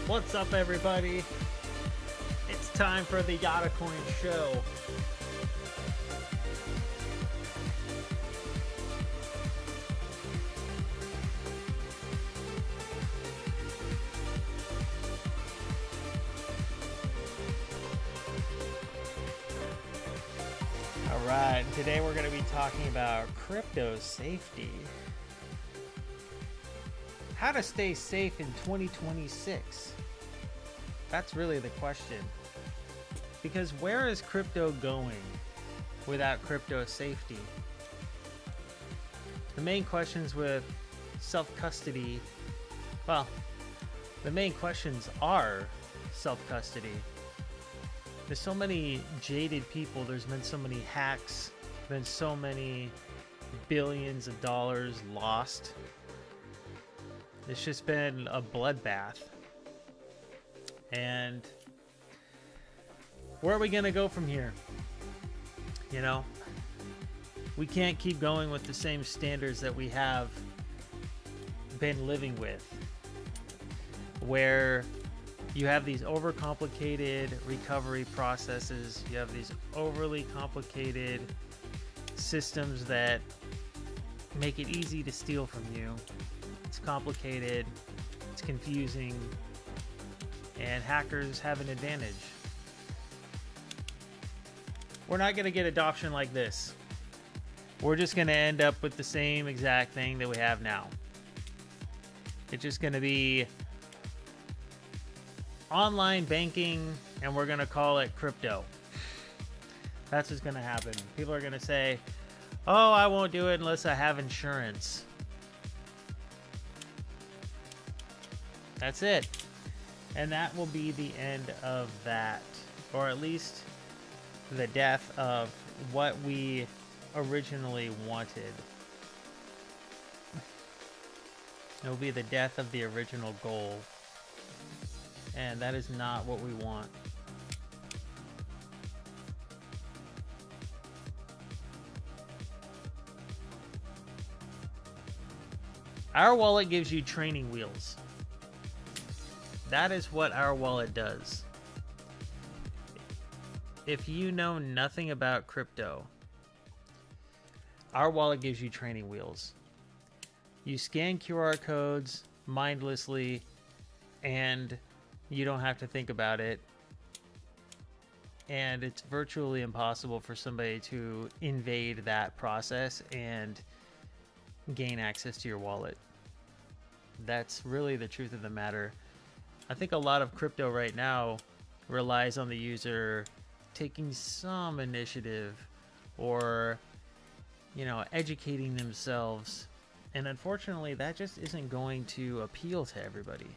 What's up, everybody? It's time for the YadaCoin show. All right, today we're going to be talking about crypto safety. How to stay safe in 2026. That's really the question. Because where is crypto going without crypto safety? The main questions with self-custody, well, the main questions are self-custody. There's so many jaded people, there's been so many hacks, been so many billions of dollars lost. It's just been a bloodbath. And where are we going to go from here? You know, we can't keep going with the same standards that we have been living with, where you have these overcomplicated recovery processes, you have these overly complicated systems that make it easy to steal from you. It's complicated, it's confusing, and hackers have an advantage. We're not going to get adoption like this. We're just going to end up with the same exact thing that we have now. It's just going to be online banking, and we're going to call it crypto. That's what's going to happen. People are going to say, oh, I won't do it unless I have insurance. That's it. And that will be the end of that. Or at least the death of what we originally wanted. It will be the death of the original goal. And that is not what we want. Our wallet gives you training wheels. That is what our wallet does. If you know nothing about crypto, our wallet gives you training wheels. You scan QR codes mindlessly, and you don't have to think about it. And it's virtually impossible for somebody to invade that process and gain access to your wallet. That's really the truth of the matter. I think a lot of crypto right now relies on the user taking some initiative or, you know, educating themselves. And unfortunately, that just isn't going to appeal to everybody.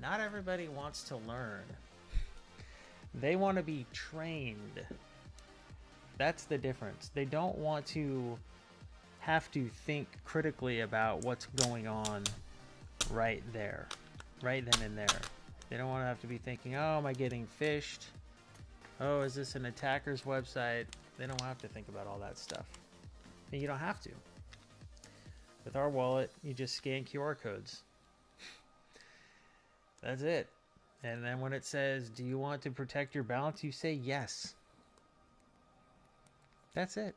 Not everybody wants to learn. They want to be trained. That's the difference. They don't want to have to think critically about what's going on right there, right then and there. They don't want to have to be thinking, oh, am I getting phished? Oh, is this an attacker's website? They don't have to think about all that stuff. And you don't have to. With our wallet, you just scan QR codes. That's it. And then when it says, do you want to protect your balance? You say yes. That's it.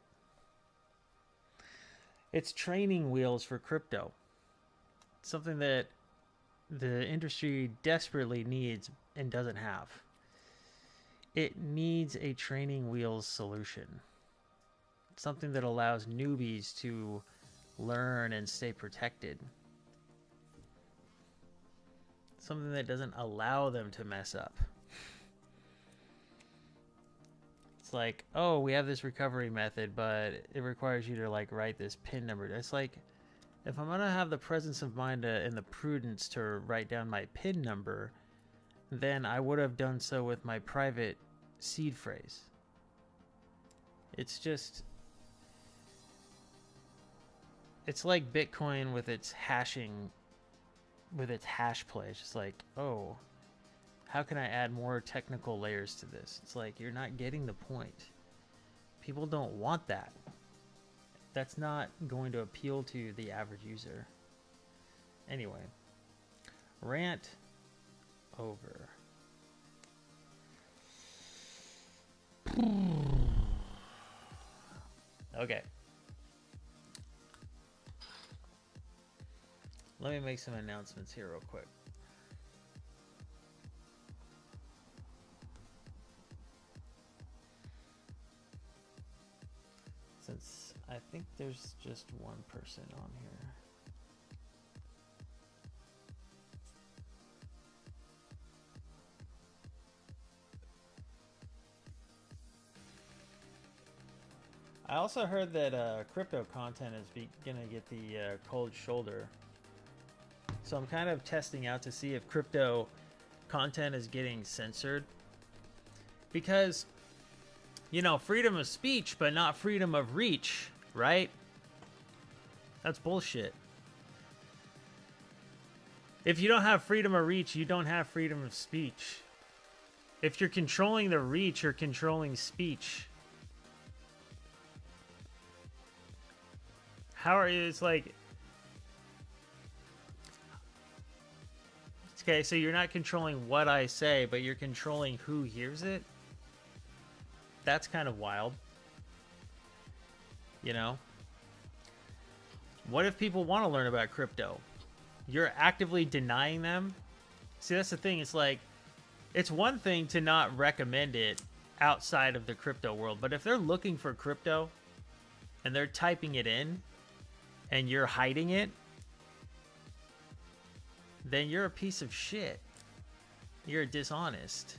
It's training wheels for crypto. Something that the industry desperately needs and doesn't have. It needs a training wheels solution. Something that allows newbies to learn and stay protected. Something that doesn't allow them to mess up. It's like, oh, we have this recovery method, but it requires you to like write this PIN number. It's like, if I'm going to have the presence of mind and the prudence to write down my PIN number, then I would have done so with my private seed phrase. It's just, it's like Bitcoin with its hashing, with its hash play. It's just like, oh, how can I add more technical layers to this? It's like, you're not getting the point. People don't want that. That's not going to appeal to the average user. Anyway, rant over. Okay. Let me make some announcements here real quick. Since I think there's just one person on here. I also heard that crypto content is gonna get the cold shoulder. So I'm kind of testing out to see if crypto content is getting censored. Because, you know, freedom of speech, but not freedom of reach, right? That's bullshit. If you don't have freedom of reach, you don't have freedom of speech. If you're controlling the reach, you're controlling speech. How are you? It's like, okay, so you're not controlling what I say, but you're controlling who hears it? That's kind of wild. You know? What if people want to learn about crypto? You're actively denying them? See, that's the thing. It's like, it's one thing to not recommend it outside of the crypto world, but if they're looking for crypto and they're typing it in and you're hiding it, then you're a piece of shit. You're dishonest.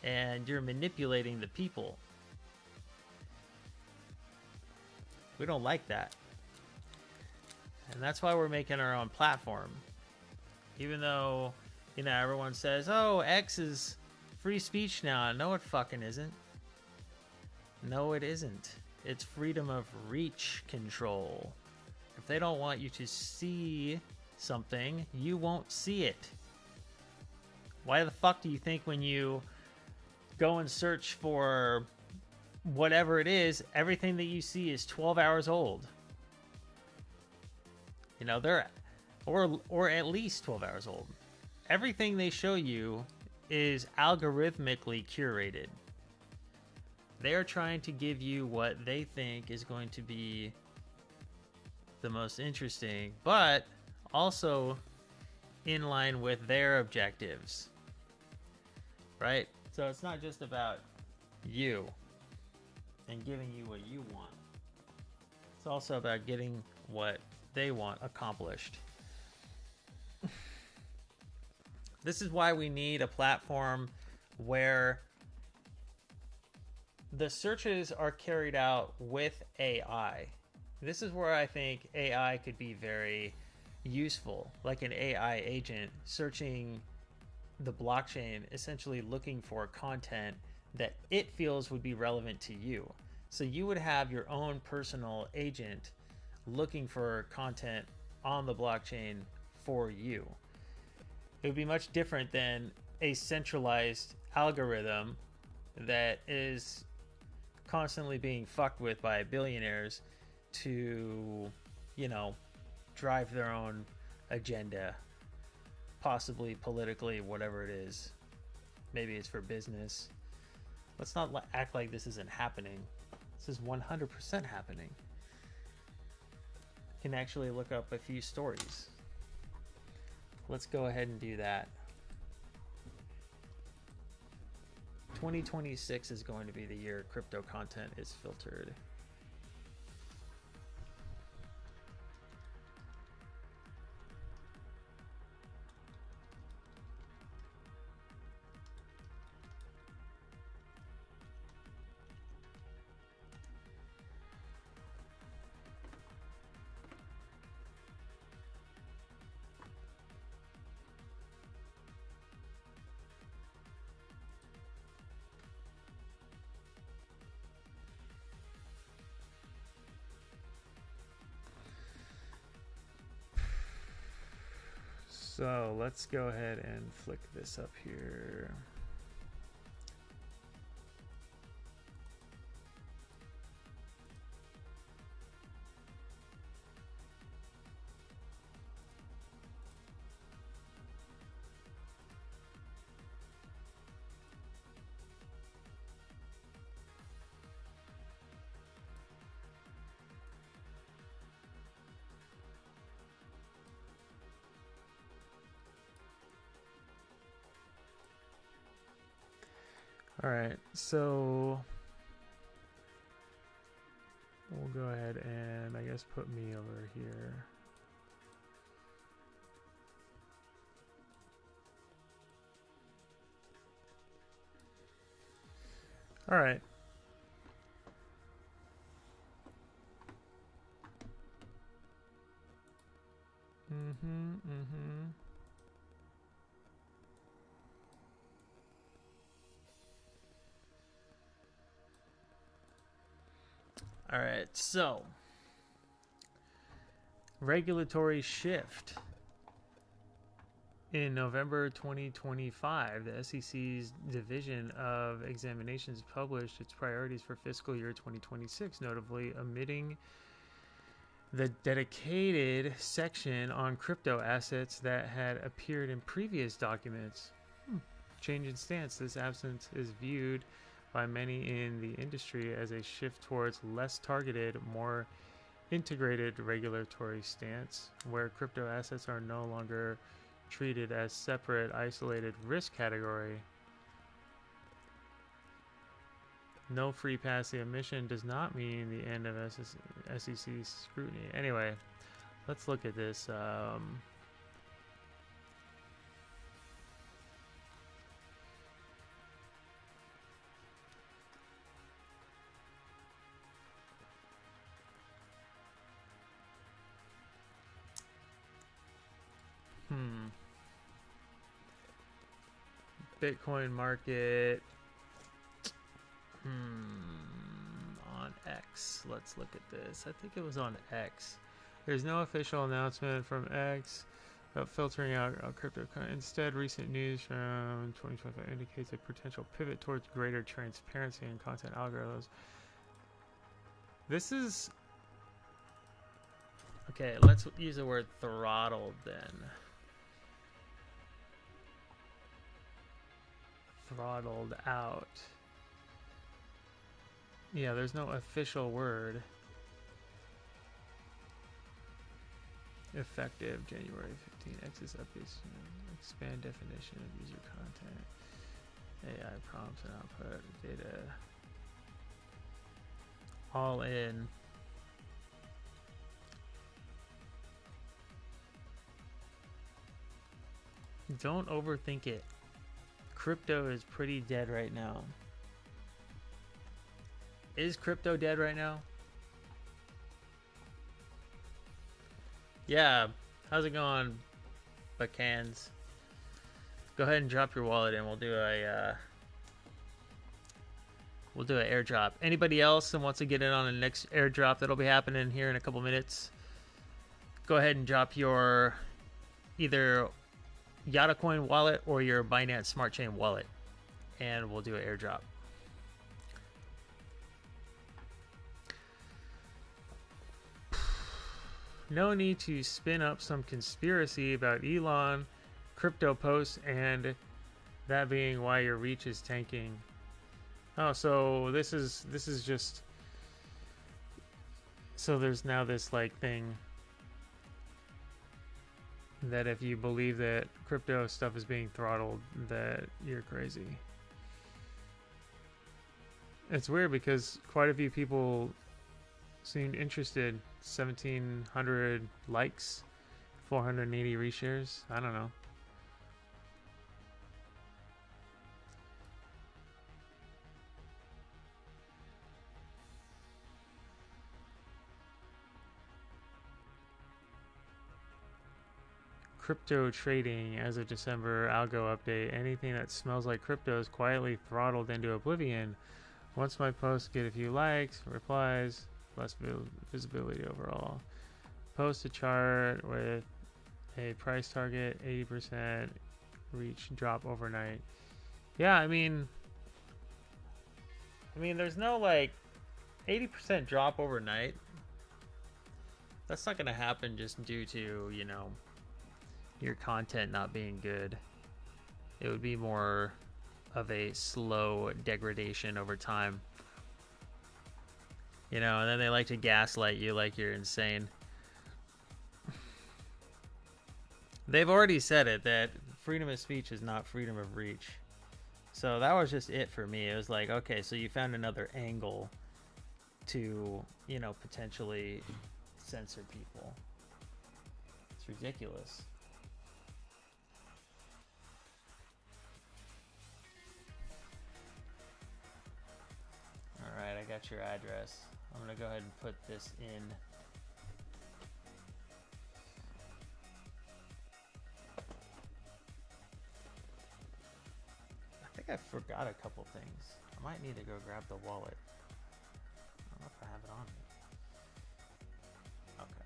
And you're manipulating the people. We don't like that. And that's why we're making our own platform. Even though, you know, everyone says, oh, X is free speech now. No, it fucking isn't. No, it isn't. It's freedom of reach control. If they don't want you to see something, you won't see it. Why the fuck do you think when you go and search for whatever it is, everything that you see is 12 hours old? You know, they're or at least 12 hours old. Everything they show you is algorithmically curated. They are trying to give you what they think is going to be the most interesting, but also in line with their objectives. Right? So it's not just about you and giving you what you want. It's also about getting what they want accomplished. This is why we need a platform where the searches are carried out with AI. This is where I think AI could be very useful, like an AI agent searching the blockchain, essentially looking for content that it feels would be relevant to you. So you would have your own personal agent looking for content on the blockchain for you. It would be much different than a centralized algorithm that is constantly being fucked with by billionaires to, you know, drive their own agenda, possibly politically, whatever it is. Maybe it's for business. Let's not act like this isn't happening. This is 100% happening. You can actually look up a few stories. Let's go ahead and do that. 2026 is going to be the year crypto content is filtered. So let's go ahead and flick this up here. All right, so we'll go ahead and I guess put me over here. All right. All right, so regulatory shift. In November 2025, the SEC's Division of Examinations published its priorities for fiscal year 2026, notably omitting the dedicated section on crypto assets that had appeared in previous documents. Change in stance. This absence is viewed by many in the industry as a shift towards less targeted, more integrated regulatory stance, where crypto assets are no longer treated as separate, isolated risk category. No free pass. The omission does not mean the end of SEC scrutiny. Anyway, let's look at this. Bitcoin market. On X. Let's look at this. I think it was on X. There's no official announcement from X about filtering out crypto. Instead, recent news from 2025 indicates a potential pivot towards greater transparency in content algorithms. This is... Okay, let's use the word throttled then. Throttled out. Yeah, there's no official word. Effective January 15. X's updates. Expand definition of user content. AI prompts and output. Data. All in. Don't overthink it. Crypto is pretty dead right now. Is crypto dead right now? Yeah. How's it going, Bacans? Go ahead and drop your wallet and we'll do an airdrop. Anybody else that wants to get in on the next airdrop that'll be happening here in a couple minutes, go ahead and drop your either YadaCoin wallet or your Binance Smart Chain wallet, and we'll do an airdrop. No need to spin up some conspiracy about Elon, crypto posts, and that being why your reach is tanking. Oh, so this is just... So there's now this like thing that if you believe that crypto stuff is being throttled, that you're crazy. It's weird because quite a few people seemed interested. 1,700 likes, 480 reshares. I don't know. Crypto trading as of December algo update. Anything that smells like crypto is quietly throttled into oblivion. Once my posts get a few likes, replies, less visibility overall. Post a chart with a price target, 80% reach drop overnight. Yeah, I mean there's no like 80% drop overnight. That's not gonna happen just due to, you know, your content not being good. It would be more of a slow degradation over time. You know, and then they like to gaslight you like you're insane. They've already said it, that freedom of speech is not freedom of reach. So that was just it for me. It was like, okay, so you found another angle to, you know, potentially censor people. It's ridiculous. All right, I got your address. I'm gonna go ahead and put this in. I think I forgot a couple things. I might need to go grab the wallet. I don't know if I have it on me. Okay.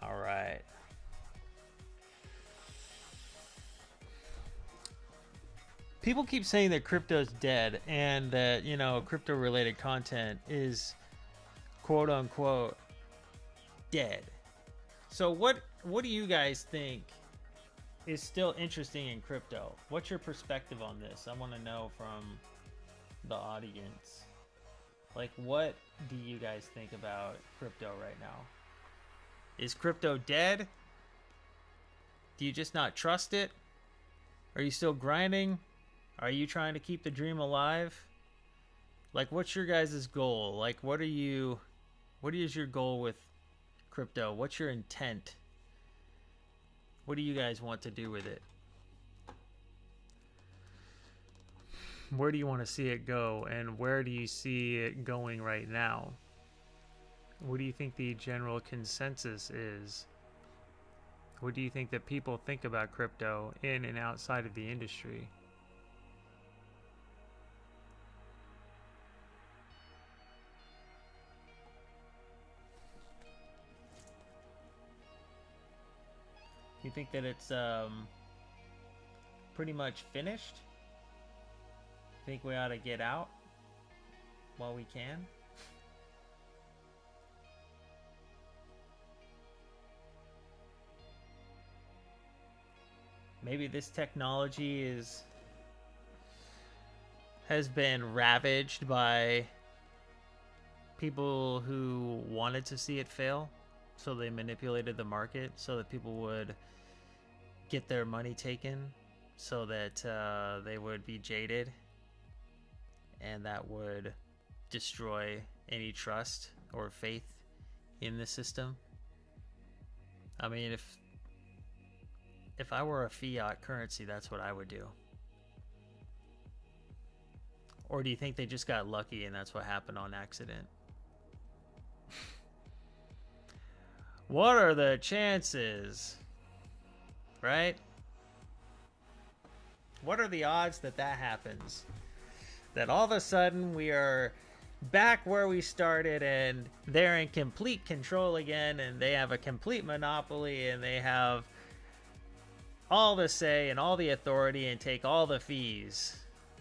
All right. People keep saying that crypto's dead and that, you know, crypto related content is quote unquote dead. So what do you guys think is still interesting in crypto? What's your perspective on this? I want to know from the audience. Like, what do you guys think about crypto right now? Is crypto dead? Do you just not trust it? Are you still grinding? Are you trying to keep the dream alive? Like, what's your guys' goal? Like, what is your goal with crypto? What's your intent? What do you guys want to do with it? Where do you want to see it go? And where do you see it going right now? What do you think the general consensus is? What do you think that people think about crypto in and outside of the industry? You think that it's pretty much finished? Think we ought to get out while we can? Maybe this technology has been ravaged by people who wanted to see it fail, so they manipulated the market so that people would get their money taken, so that they would be jaded, and that would destroy any trust or faith in the system. I mean, if I were a fiat currency, that's what I would do. Or do you think they just got lucky and that's what happened on accident? What are the chances? Right? What are the odds that that happens? That all of a sudden we are back where we started and they're in complete control again, and they have a complete monopoly, and they have all the say and all the authority and take all the fees.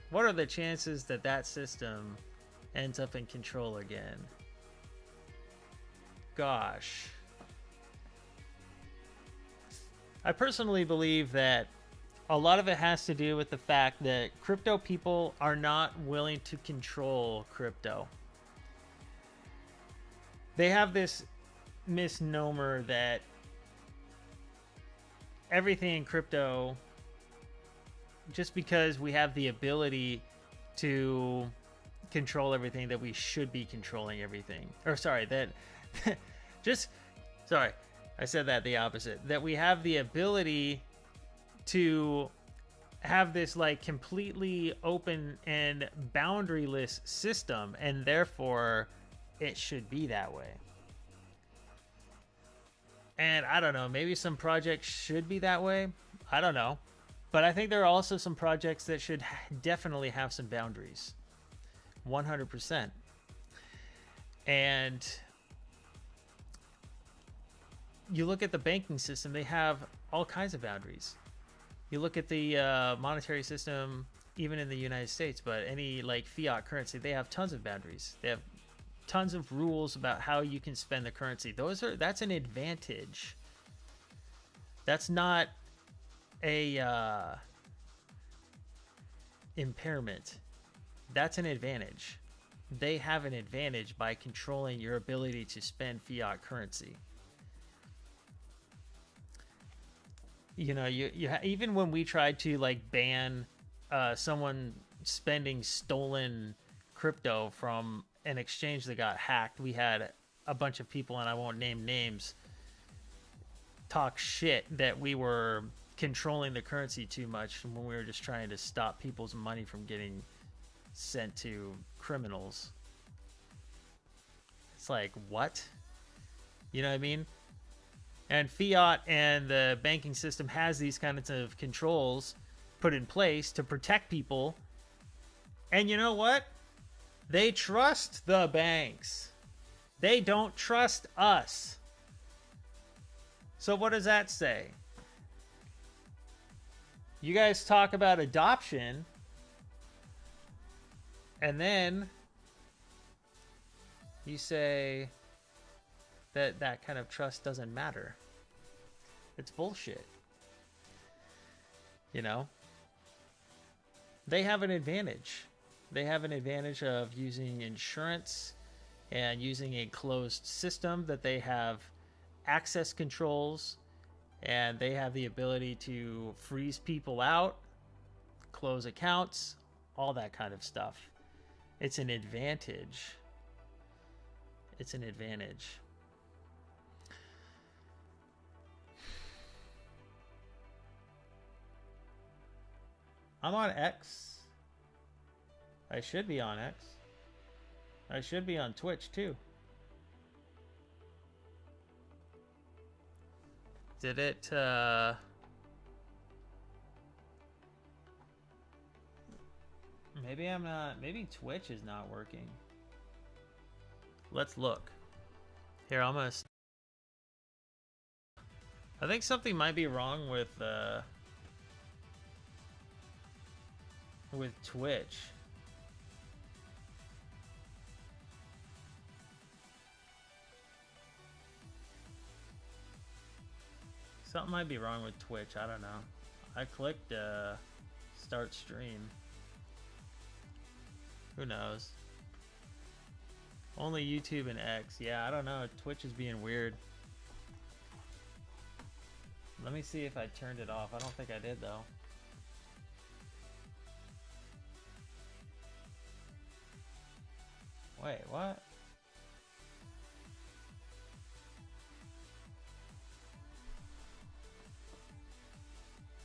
What are the chances that that system ends up in control again? Gosh. I personally believe that a lot of it has to do with the fact that crypto people are not willing to control crypto. They have this misnomer that everything in crypto, just because we have the ability to control everything, that we should be controlling everything. Or sorry, that I said that the opposite. That we have the ability to have this like completely open and boundaryless system, and therefore it should be that way. And I don't know, maybe some projects should be that way. I don't know. But I think there are also some projects that should definitely have some boundaries. 100%. And you look at the banking system, they have all kinds of boundaries. You look at the monetary system, even in the United States, but any like fiat currency, they have tons of boundaries. They have tons of rules about how you can spend the currency. That's an advantage. That's not a impairment. That's an advantage. They have an advantage by controlling your ability to spend fiat currency. You know, even when we tried to like ban someone spending stolen crypto from an exchange that got hacked, we had a bunch of people, and I won't name names, talk shit that we were controlling the currency too much when we were just trying to stop people's money from getting sent to criminals. It's like, what? You know what I mean? And fiat and the banking system has these kinds of controls put in place to protect people. And you know what? They trust the banks. They don't trust us. So what does that say? You guys talk about adoption, and then you say that that kind of trust doesn't matter. It's bullshit. You know? They have an advantage. They have an advantage of using insurance and using a closed system that they have access controls, and they have the ability to freeze people out, close accounts, all that kind of stuff. It's an advantage. It's an advantage. I'm on X. I should be on X. I should be on Twitch too. Did it, maybe I'm not, maybe Twitch is not working. Let's look. Here, I'm gonna, I think something might be wrong with Twitch. Something might be wrong with Twitch. I don't know. I clicked start stream. Who knows? Only YouTube and X. Yeah, I don't know. Twitch is being weird. Let me see if I turned it off. I don't think I did though. Wait, what?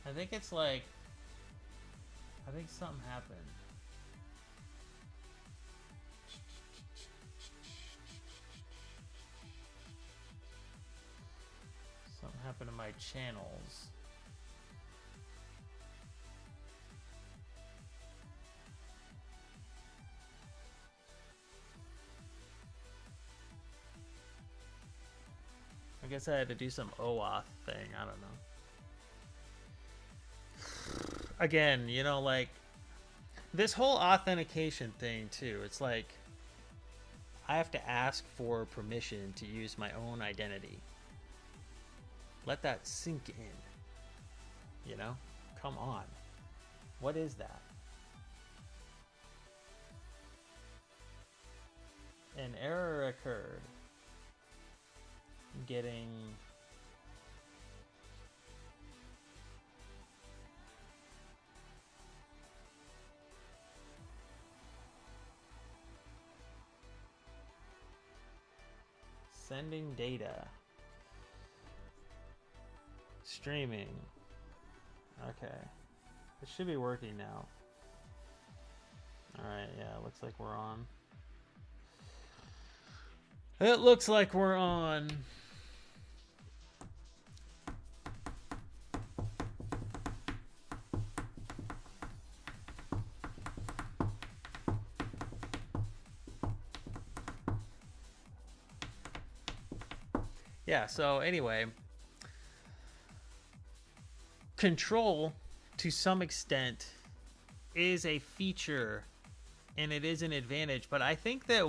I think it's like, I think something happened. Something happened to my channels. I guess I had to do some OAuth thing. I don't know. Again, you know, like this whole authentication thing too. It's like I have to ask for permission to use my own identity. Let that sink in. You know? Come on. What is that? An error occurred. Getting sending data. Streaming. Okay. It should be working now. Alright, yeah, looks like we're on. It looks like we're on. Yeah, so anyway, control to some extent is a feature and it is an advantage, but I think that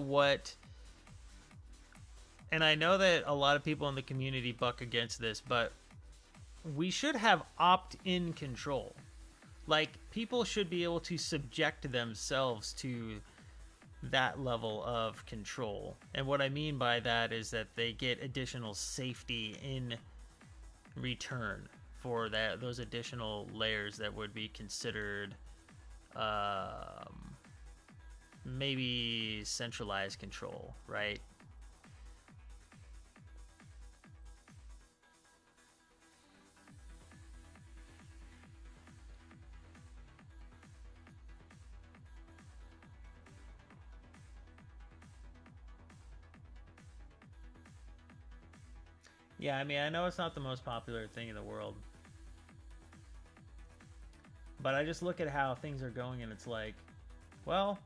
and I know that a lot of people in the community buck against this, but we should have opt-in control. Like, people should be able to subject themselves to that level of control. And what I mean by that is that they get additional safety in return for those additional layers that would be considered maybe centralized control, right? Yeah, I mean, I know it's not the most popular thing in the world, but I just look at how things are going and it's like, well,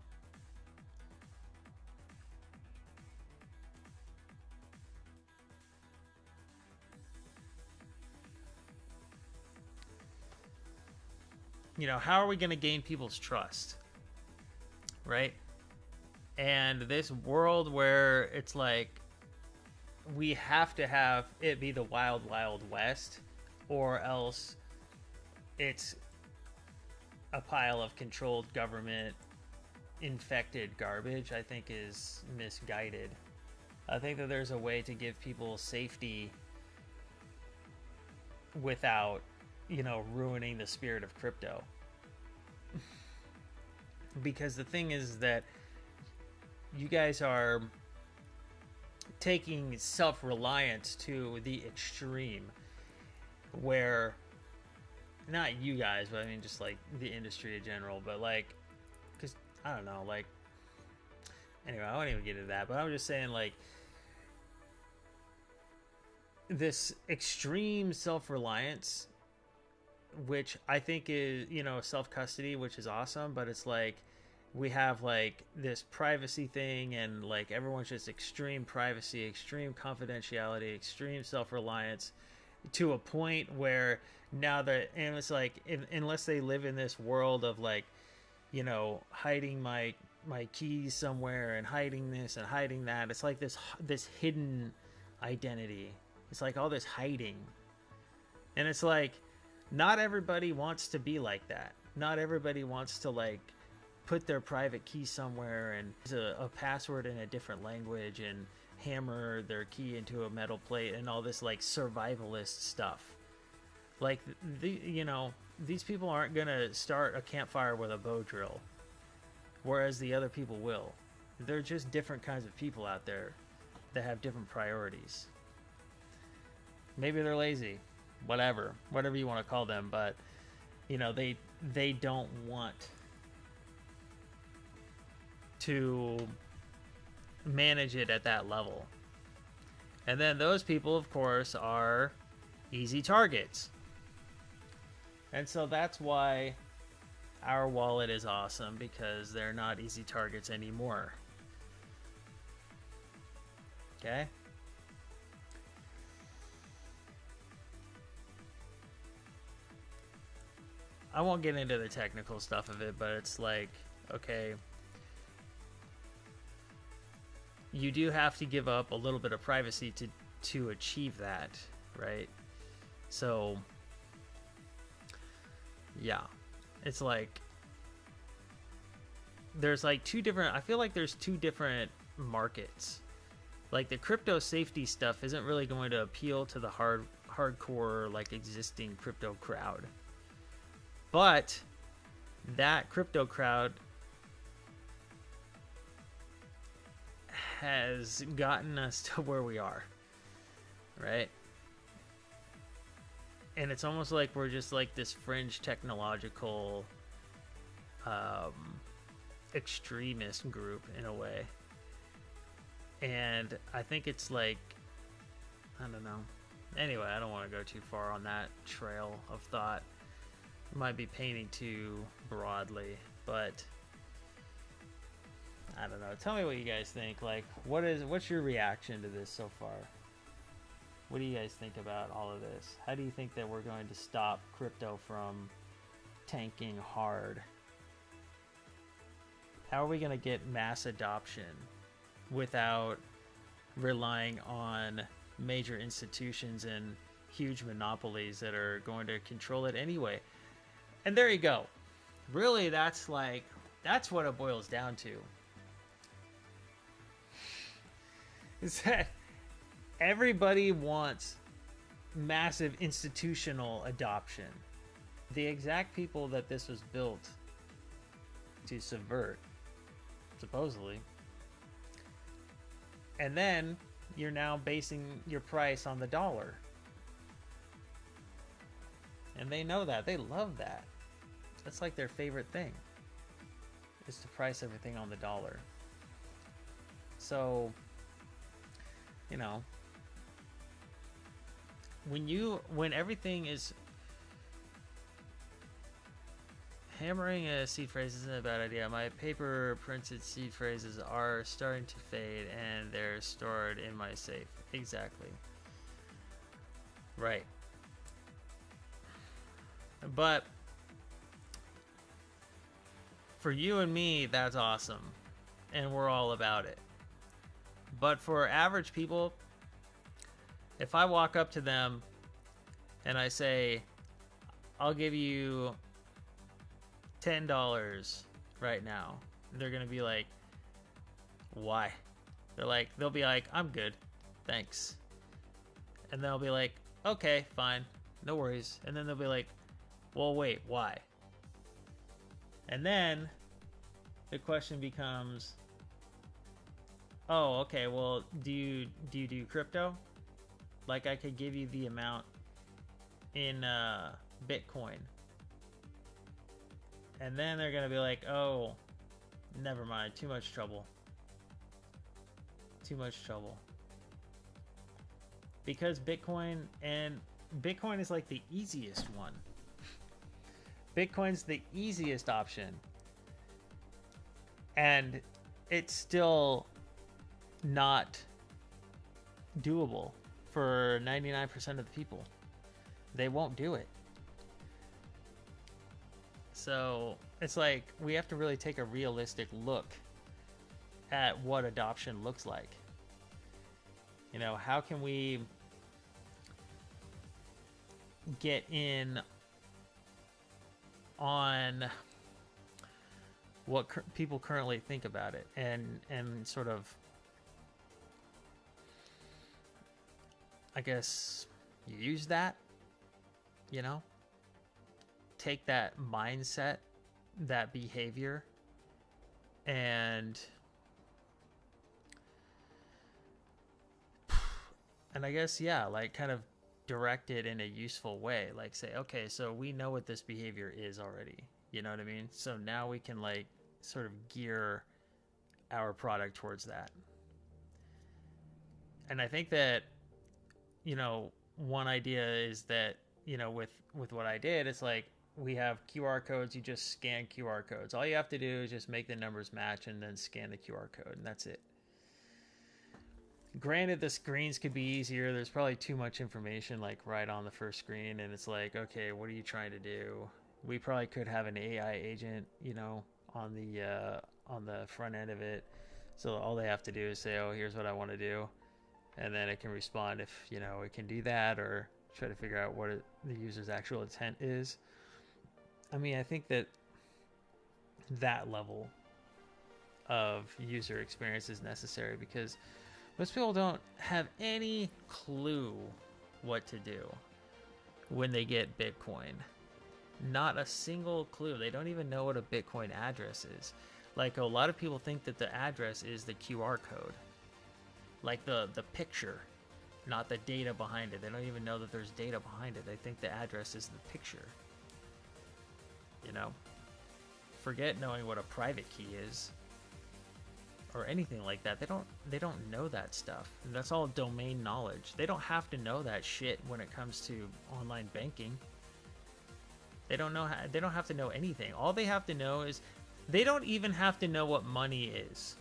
you know, how are we going to gain people's trust? Right? And this world where it's like we have to have it be the wild, wild west, or else it's a pile of controlled government infected garbage, I think is misguided. I think that there's a way to give people safety without, you know, ruining the spirit of crypto. Because the thing is that you guys are taking self-reliance to the extreme, where, not you guys, but I mean just like the industry in general, but like, because I don't know, like, anyway, I won't even get into that, but I'm just saying, like, this extreme self-reliance, which I think is, you know, self-custody, which is awesome, but it's like we have like this privacy thing, and like everyone's just extreme privacy, extreme confidentiality, extreme self-reliance, to a point where now that, and it's like, unless they live in this world of like, you know, hiding my keys somewhere and hiding this and hiding that, it's like this hidden identity. It's like all this hiding, and it's like not everybody wants to be like that. Not everybody wants to like put their private key somewhere and use a password in a different language and hammer their key into a metal plate and all this like survivalist stuff. Like, you know, these people aren't gonna start a campfire with a bow drill, whereas the other people will. They're just different kinds of people out there that have different priorities. Maybe they're lazy, whatever you want to call them, but you know, they don't want to manage it at that level. And then those people, of course, are easy targets. And so that's why our wallet is awesome, because they're not easy targets anymore. Okay? I won't get into the technical stuff of it, but it's like, okay, you do have to give up a little bit of privacy to achieve that, right? So, yeah, it's like there's like I feel like there's two different markets. Like the crypto safety stuff isn't really going to appeal to the hardcore like existing crypto crowd. But that crypto crowd has gotten us to where we are, right? And it's almost like we're just like this fringe technological extremist group in a way. And I think it's like, I don't know. Anyway, I don't want to go too far on that trail of thought. Might be painting too broadly, but I don't know. Tell me what you guys think. Like, what's your reaction to this so far? What do you guys think about all of this? How do you think that we're going to stop crypto from tanking hard? How are we going to get mass adoption without relying on major institutions and huge monopolies that are going to control it anyway? And there you go. Really, that's what it boils down to. Is that everybody wants massive institutional adoption. The exact people that this was built to subvert, supposedly. And then you're now basing your price on the dollar. And they know that. They love that. That's like their favorite thing, is to price everything on the dollar. So, you know, when everything is hammering a seed phrase isn't a bad idea. My paper printed seed phrases are starting to fade and they're stored in my safe. Exactly. Right. But for you and me, that's awesome. And we're all about it. But for average people, if I walk up to them and I say, I'll give you $10 right now, they're gonna be like, why? They'll be like, I'm good, thanks. And they'll be like, okay, fine, no worries. And then they'll be like, well, wait, why? And then the question becomes, oh, okay, well, do you do crypto? Like, I could give you the amount in Bitcoin. And then they're going to be like, oh, never mind. Too much trouble. Too much trouble. Because Bitcoin is like the easiest one. Bitcoin's the easiest option. And it's still not doable for 99% of the people. They won't do it. So it's like we have to really take a realistic look at what adoption looks like. You know, how can we get in on what people currently think about it and sort of, I guess, use that, you know? Take that mindset, that behavior, and I guess, yeah, like kind of direct it in a useful way. Like say, okay, so we know what this behavior is already. You know what I mean? So now we can like sort of gear our product towards that. And I think that, you know, one idea is that, you know, with what I did, it's like, we have QR codes. You just scan QR codes. All you have to do is just make the numbers match and then scan the QR code, and that's it. Granted, the screens could be easier. There's probably too much information like right on the first screen, and it's like, okay, what are you trying to do? We probably could have an AI agent, you know, on the front end of it. So all they have to do is say, oh, here's what I want to do, and then it can respond if, you know, it can do that, or try to figure out what the user's actual intent is. I mean, I think that level of user experience is necessary because most people don't have any clue what to do when they get Bitcoin. Not a single clue. They don't even know what a Bitcoin address is. Like, a lot of people think that the address is the QR code. Like the picture, not the data behind it. They don't even know that there's data behind it. They think the address is the picture. You know, forget knowing what a private key is or anything like that. They don't know that stuff. And that's all domain knowledge. They don't have to know that shit when it comes to online banking. They don't have to know anything. All they have to know is, they don't even have to know what money is.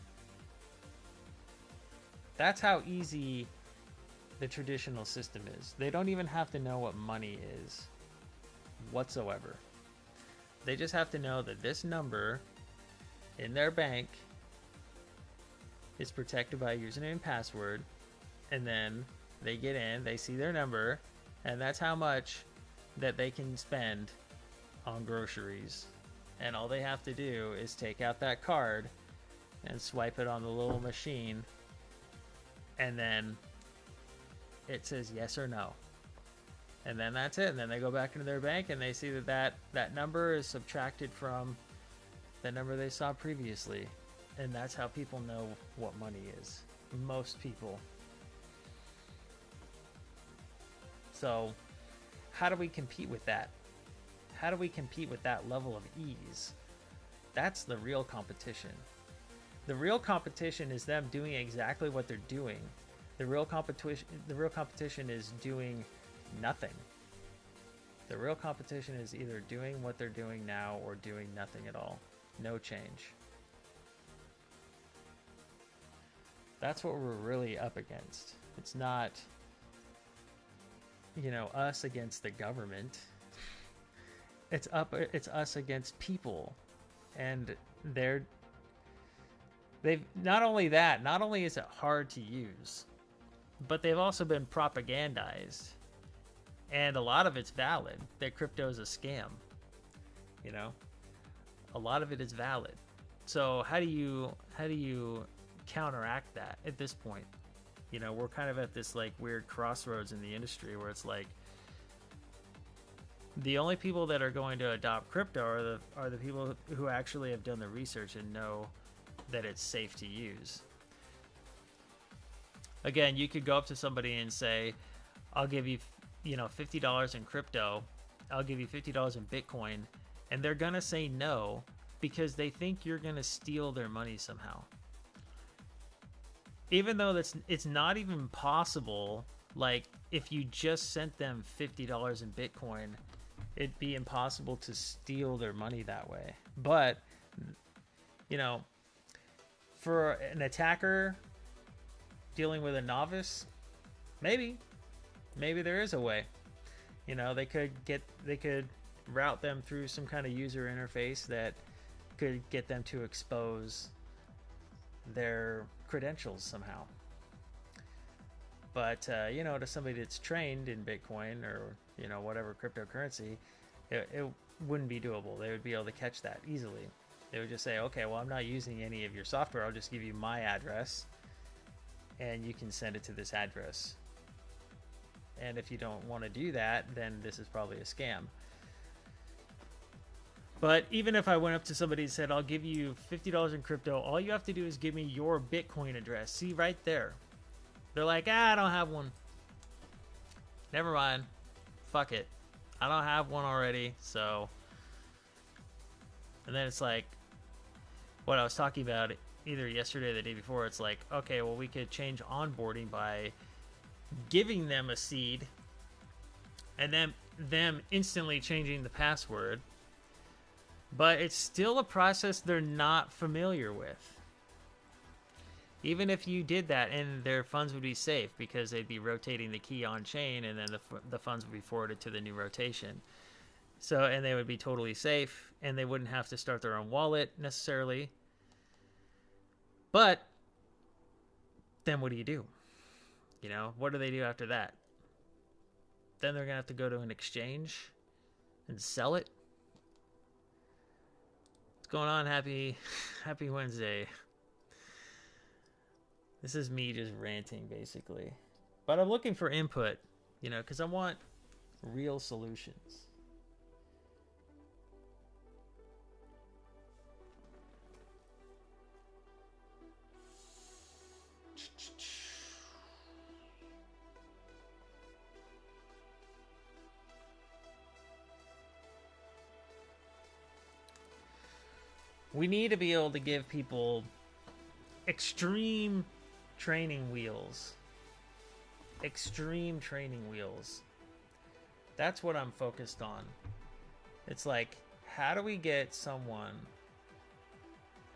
That's how easy the traditional system is. They don't even have to know what money is whatsoever. They just have to know that this number in their bank is protected by a username and password, and then they get in, they see their number, and that's how much that they can spend on groceries. And all they have to do is take out that card and swipe it on the little machine, and then it says yes or no. And then that's it. And then they go back into their bank and they see that number is subtracted from the number they saw previously. And that's how people know what money is. Most people. So how do we compete with that? How do we compete with that level of ease? That's the real competition. The real competition is them doing exactly what they're doing. The real competition is doing nothing. The real competition is either doing what they're doing now or doing nothing at all. No change. That's what we're really up against. It's not, us against the government. It's us against people. And they've not only is it hard to use, but they've also been propagandized. And a lot of it's valid that crypto is a scam. A lot of it is valid. So how do you counteract that at this point? We're kind of at this like weird crossroads in the industry where it's like the only people that are going to adopt crypto are the people who actually have done the research and know that it's safe to use. Again, you could go up to somebody and say, I'll give you, $50 in crypto. I'll give you $50 in Bitcoin. And they're going to say no because they think you're going to steal their money somehow. Even though it's not even possible, like if you just sent them $50 in Bitcoin, it'd be impossible to steal their money that way. But, for an attacker dealing with a novice, maybe there is a way. They could route them through some kind of user interface that could get them to expose their credentials somehow. But to somebody that's trained in Bitcoin or whatever cryptocurrency, it wouldn't be doable. They would be able to catch that easily. They would just say, okay, well, I'm not using any of your software. I'll just give you my address and you can send it to this address. And if you don't want to do that, then this is probably a scam. But even if I went up to somebody and said, I'll give you $50 in crypto, all you have to do is give me your Bitcoin address. See right there. They're like, I don't have one. Never mind. Fuck it. I don't have one already, so. And then it's like, what I was talking about either yesterday or the day before, it's like, okay, well, we could change onboarding by giving them a seed and then them instantly changing the password. But it's still a process they're not familiar with. Even if you did that, and their funds would be safe because they'd be rotating the key on chain and then the funds would be forwarded to the new rotation. So, and they would be totally safe and they wouldn't have to start their own wallet necessarily. But then what do you do? What do they do after that? Then they're going to have to go to an exchange and sell it. What's going on? Happy Wednesday. This is me just ranting, basically. But I'm looking for input, because I want real solutions. We need to be able to give people extreme training wheels. Extreme training wheels. That's what I'm focused on. It's like, how do we get someone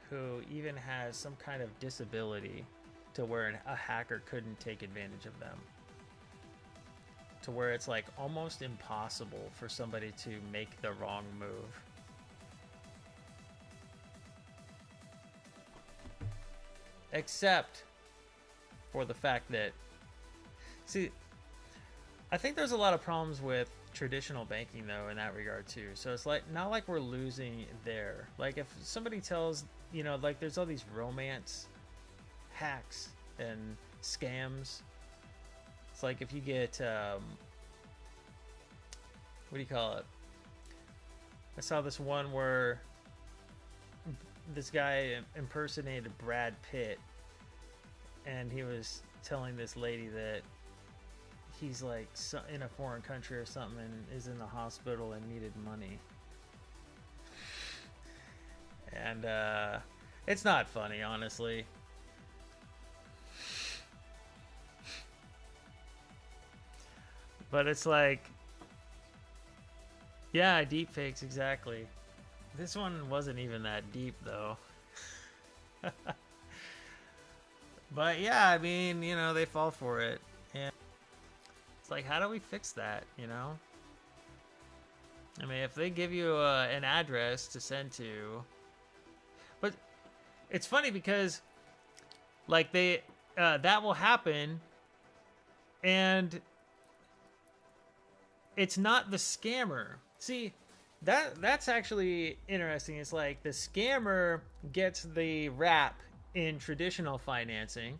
who even has some kind of disability to where a hacker couldn't take advantage of them? To where it's like almost impossible for somebody to make the wrong move. Except for the fact that, see, I think there's a lot of problems with traditional banking though in that regard too. So it's like not like we're losing there. Like if somebody tells, like there's all these romance hacks and scams. It's like if you get what do you call it? I saw this one where this guy impersonated Brad Pitt, and he was telling this lady that he's like in a foreign country or something and is in the hospital and needed money. And it's not funny, honestly. But it's like, yeah, deep fakes, exactly. This one wasn't even that deep, though. But yeah, I mean, you know, they fall for it. And it's like, how do we fix that, you know? I mean, if they give you an address to send to... But it's funny because, like, they that will happen, and it's not the scammer. See, that's actually interesting. It's like the scammer gets the rap in traditional financing,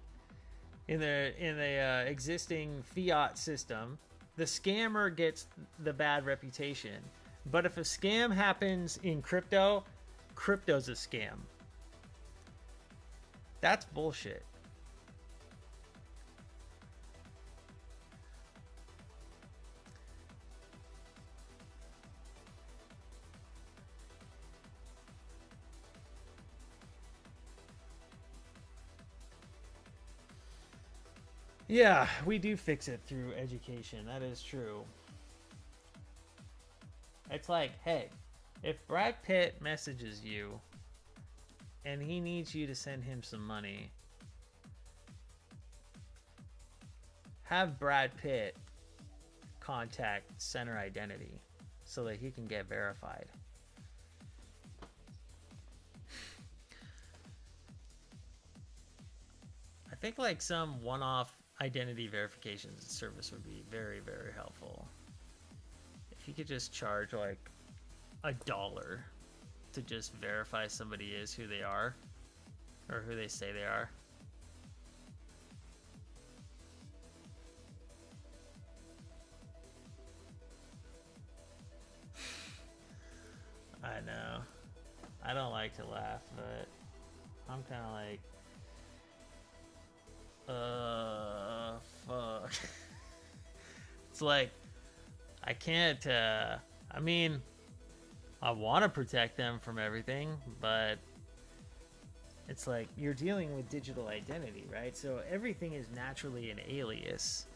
in the existing fiat system. The scammer gets the bad reputation. But if a scam happens in crypto, crypto's a scam. That's bullshit. Yeah, we do fix it through education. That is true. It's like, hey, if Brad Pitt messages you and he needs you to send him some money, have Brad Pitt contact Center Identity so that he can get verified. I think like some one-off identity verification service would be very, very helpful. If you could just charge like $1 to just verify somebody is who they are, or who they say they are. I know. I don't like to laugh, but I'm kind of like, fuck. It's like, I can't, I mean, I want to protect them from everything, but it's like you're dealing with digital identity, right? So everything is naturally an alias.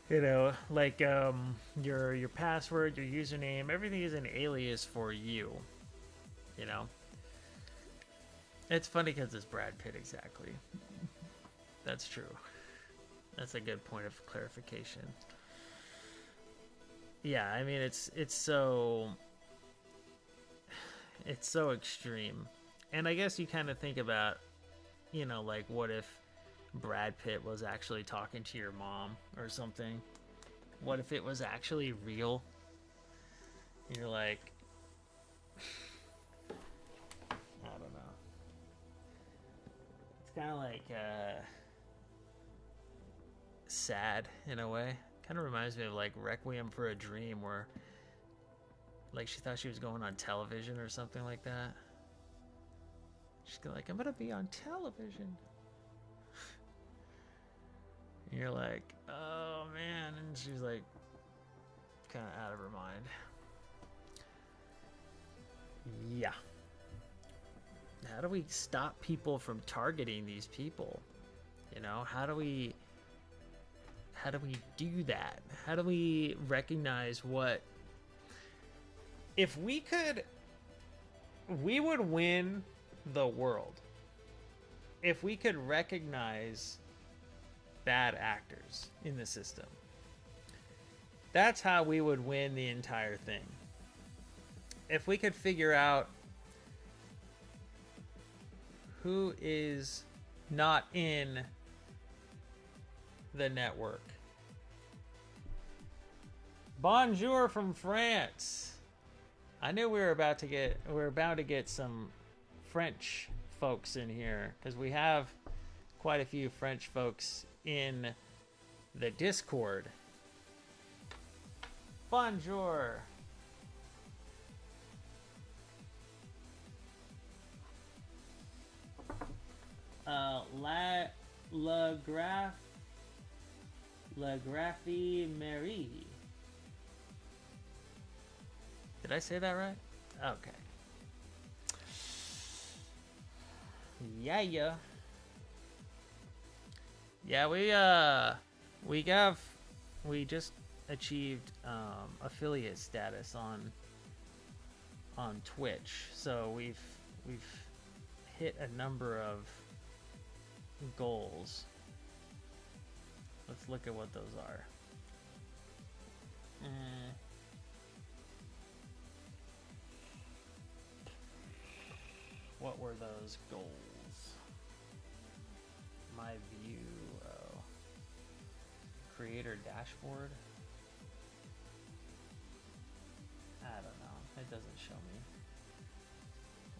You know, like your password, your username, everything is an alias for you. You know, it's funny because it's Brad Pitt, exactly. That's true. That's a good point of clarification. Yeah, I mean it's so extreme. And I guess you kind of think about, you know, like what if Brad Pitt was actually talking to your mom or something? What if it was actually real? You're like, I don't know. It's kind of like sad in a way. Kind of reminds me of like Requiem for a Dream, where like she thought she was going on television or something like that. She's like, I'm gonna be on television. And you're like, oh man. And she's like kind of out of her mind. Yeah. How do we stop people from targeting these people? You know, how do we do that? How do we recognize what... If we could, we would win the world if we could recognize bad actors in the system. That's how we would win the entire thing. If we could figure out who is not in the network. Bonjour from France. I knew we were bound to get some French folks in here, because we have quite a few French folks in the Discord. Bonjour. La Graphie Marie. Did I say that right? Okay. Yeah. Yeah, we just achieved affiliate status on Twitch. So we've hit a number of goals. Let's look at what those are. What were those goals? My view. Oh. Creator dashboard. I don't know. It doesn't show me.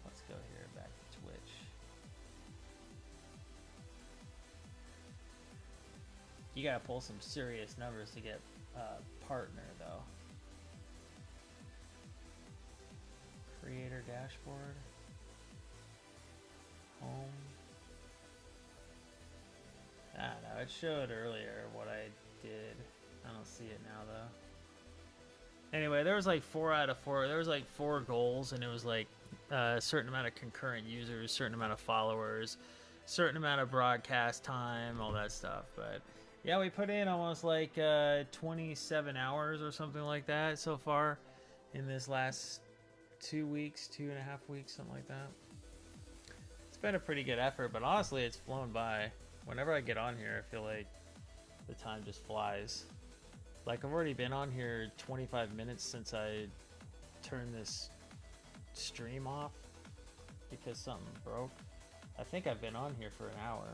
Let's go here back to Twitch. You gotta pull some serious numbers to get partner though. Creator dashboard. Home. I don't know. It showed earlier what I did. I don't see it now though. Anyway, there was like 4 out of 4. There was like 4 goals, and it was like a certain amount of concurrent users, certain amount of followers, certain amount of broadcast time, all that stuff. But yeah, we put in almost like 27 hours or something like that so far in this last 2 weeks, 2.5 weeks, something like that. It's been a pretty good effort, but honestly, it's flown by. Whenever I get on here, I feel like the time just flies. Like, I've already been on here 25 minutes since I turned this stream off because something broke. I think I've been on here for an hour.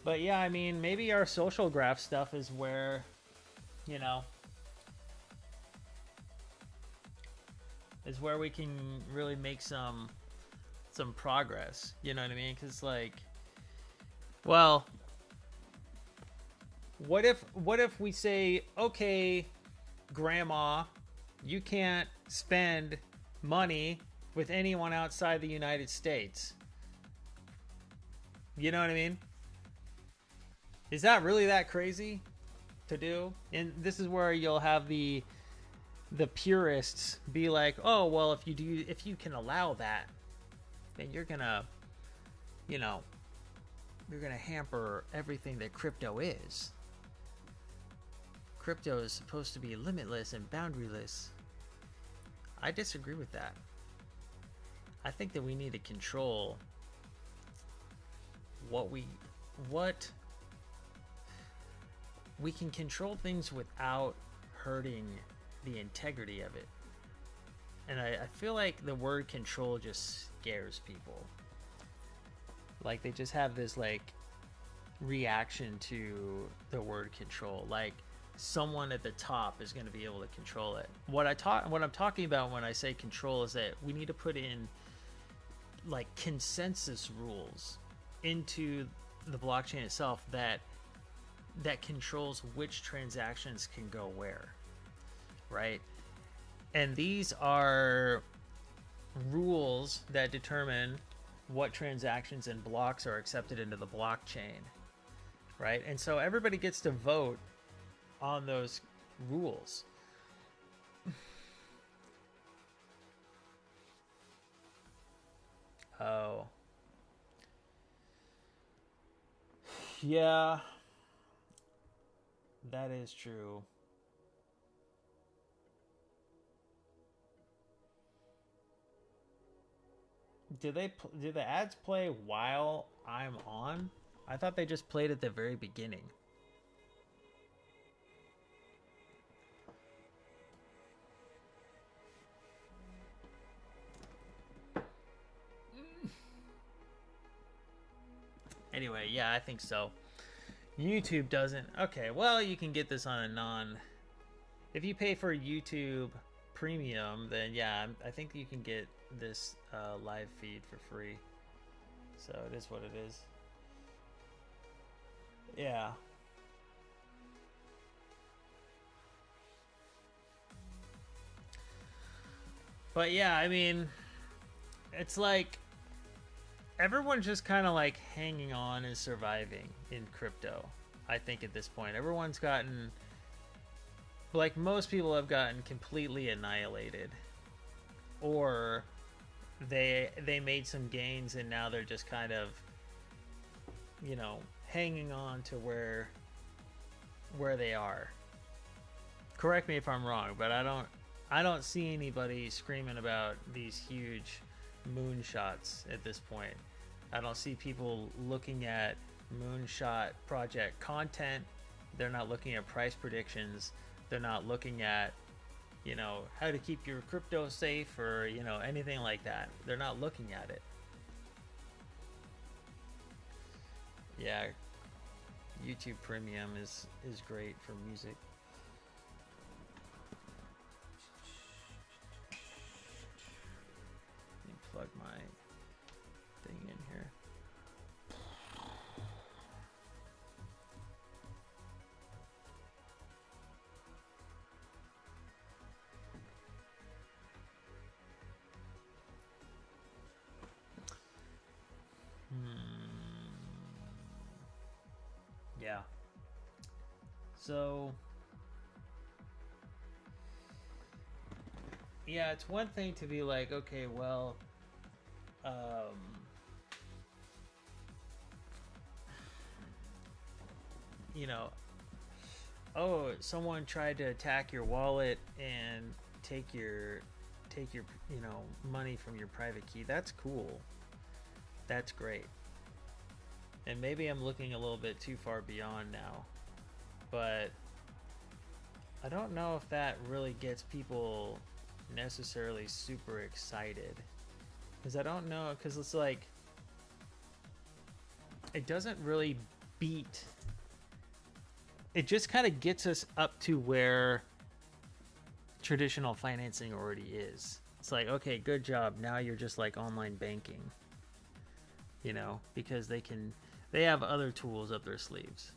But yeah, I mean, maybe our social graph stuff is where, you know, is where we can really make some progress. You know what I mean? Because like, well, what if we say, okay, grandma, you can't spend money with anyone outside the United States? You know what I mean? Is that really that crazy to do? And this is where you'll have the purists be like, oh, well, if you can allow that, then you're gonna, you know, you're gonna hamper everything that crypto is. Crypto is supposed to be limitless and boundaryless. I disagree with that. I think that we need to control what we can control things without hurting the integrity of it. And I feel like the word control just scares people. Like, they just have this like reaction to the word control. Like, someone at the top is going to be able to control it. What I'm talking about when I say control is that we need to put in like consensus rules into the blockchain itself that controls which transactions can go where, right? And these are rules that determine what transactions and blocks are accepted into the blockchain, right? And so everybody gets to vote on those rules. Oh. Yeah. That is true. Do the ads play while I'm on? I thought they just played at the very beginning. Anyway, yeah, I think so. YouTube doesn't. Okay, well, you can get this on a non... If you pay for YouTube Premium, then yeah, I think you can get this live feed for free. So it is what it is. Yeah. But yeah, I mean, it's like everyone's just kind of like hanging on and surviving in crypto. I think at this point, everyone's gotten, like, most people have gotten completely annihilated, or they made some gains and now they're just kind of, you know, hanging on to where they are. Correct me if I'm wrong, but I don't see anybody screaming about these huge moonshots at this point. I don't see people looking at moonshot project content. They're not looking at price predictions. They're not looking at, you know, how to keep your crypto safe or, you know, anything like that. They're not looking at it. Yeah, YouTube Premium is great for music. Let me plug my thing in here. Yeah. So, yeah, it's one thing to be like, okay, well, you know, oh, someone tried to attack your wallet and take your you know, money from your private key. That's cool. That's great. And maybe I'm looking a little bit too far beyond now, but I don't know if that really gets people necessarily super excited, because I don't know, because it's like it doesn't really beat, it just kind of gets us up to where traditional financing already is. It's like, okay, good job, now you're just like online banking, you know, because they have other tools up their sleeves.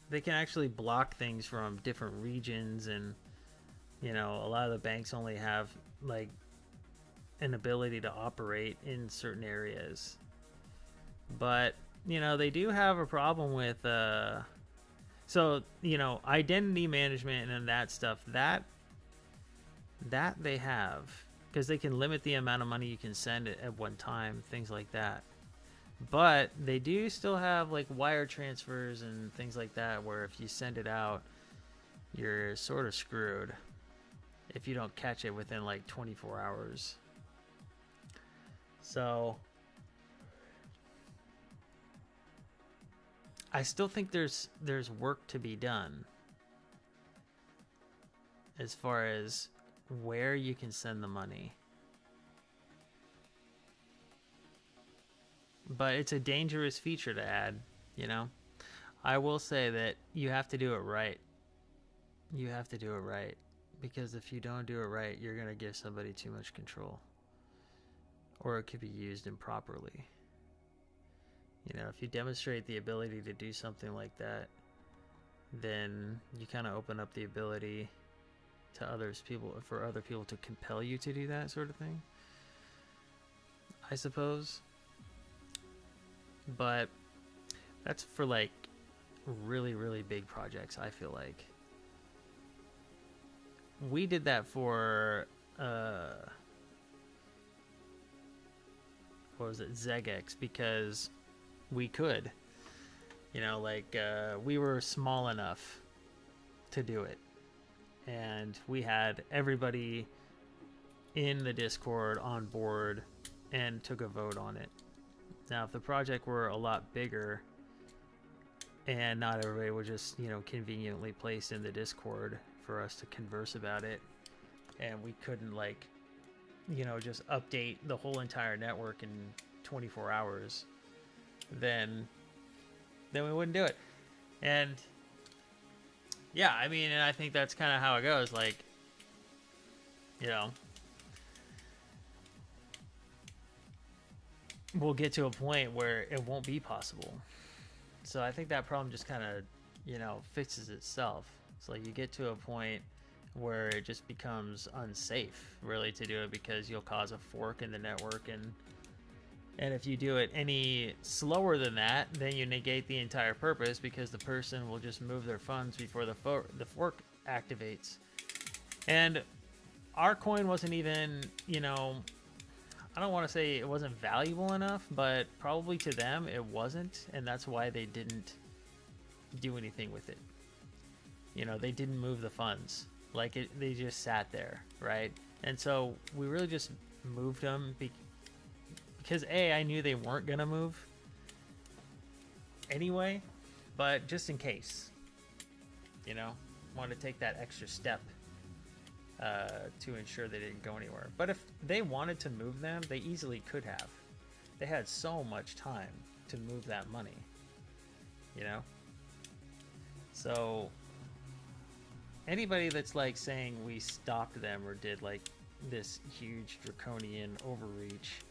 They can actually block things from different regions, and, you know, a lot of the banks only have like an ability to operate in certain areas. But, you know, they do have a problem with so, you know, identity management and that stuff, that they have, because they can limit the amount of money you can send at one time, things like that. But they do still have like wire transfers and things like that, where if you send it out, you're sort of screwed if you don't catch it within like 24 hours. So I still think there's work to be done as far as where you can send the money. But it's a dangerous feature to add, you know? I will say that you have to do it right. You have to do it right. Because if you don't do it right, you're going to give somebody too much control. Or it could be used improperly. You know, if you demonstrate the ability to do something like that, then you kind of open up the ability to for other people to compel you to do that sort of thing, I suppose. But that's for like really, really big projects, I feel like. We did that for what was it, Zegex, because we could, you know, like we were small enough to do it, and we had everybody in the Discord on board and took a vote on it. Now, if the project were a lot bigger and not everybody was just, you know, conveniently placed in the Discord for us to converse about it, and we couldn't, like, you know, just update the whole entire network in 24 hours, then we wouldn't do it. And yeah, I mean, and I think that's kind of how it goes. Like, you know, we'll get to a point where it won't be possible. So I think that problem just kind of, fixes itself. So like you get to a point where it just becomes unsafe really to do it, because you'll cause a fork in the network, and if you do it any slower than that, then you negate the entire purpose, because the person will just move their funds before the fork activates. And our coin wasn't even, I don't want to say it wasn't valuable enough, but probably to them it wasn't, and that's why they didn't do anything with it. They didn't move the funds. Like they just sat there, right? And so we really just moved them because I knew they weren't gonna move anyway, but just in case, want to take that extra step to ensure they didn't go anywhere. But if they wanted to move them, they easily could have. They had so much time to move that money, So anybody that's like saying we stopped them or did like this huge draconian overreach,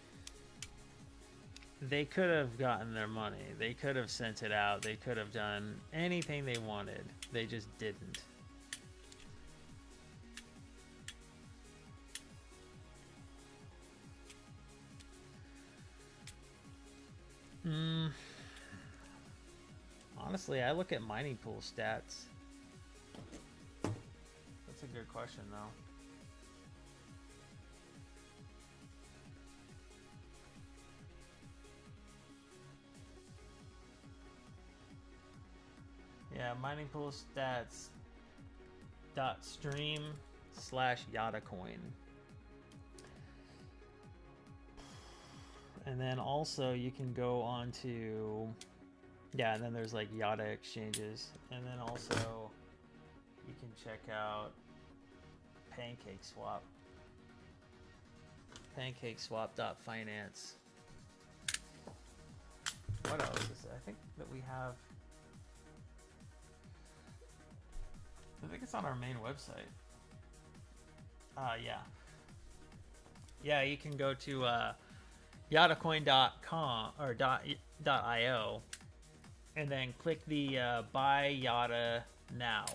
they could have gotten their money. They could have sent it out. They could have done anything they wanted. They just didn't. Honestly, I look at mining pool stats. That's a good question, though. Yeah, mining pool stats .stream/YadaCoin. And then also you can go on to, and then there's like Yada exchanges. And then also you can check out PancakeSwap. PancakeSwap.finance. What else is it? I think that we have, I think it's on our main website. Yeah, you can go to YadaCoin.com or .io, and then click the Buy Yada Now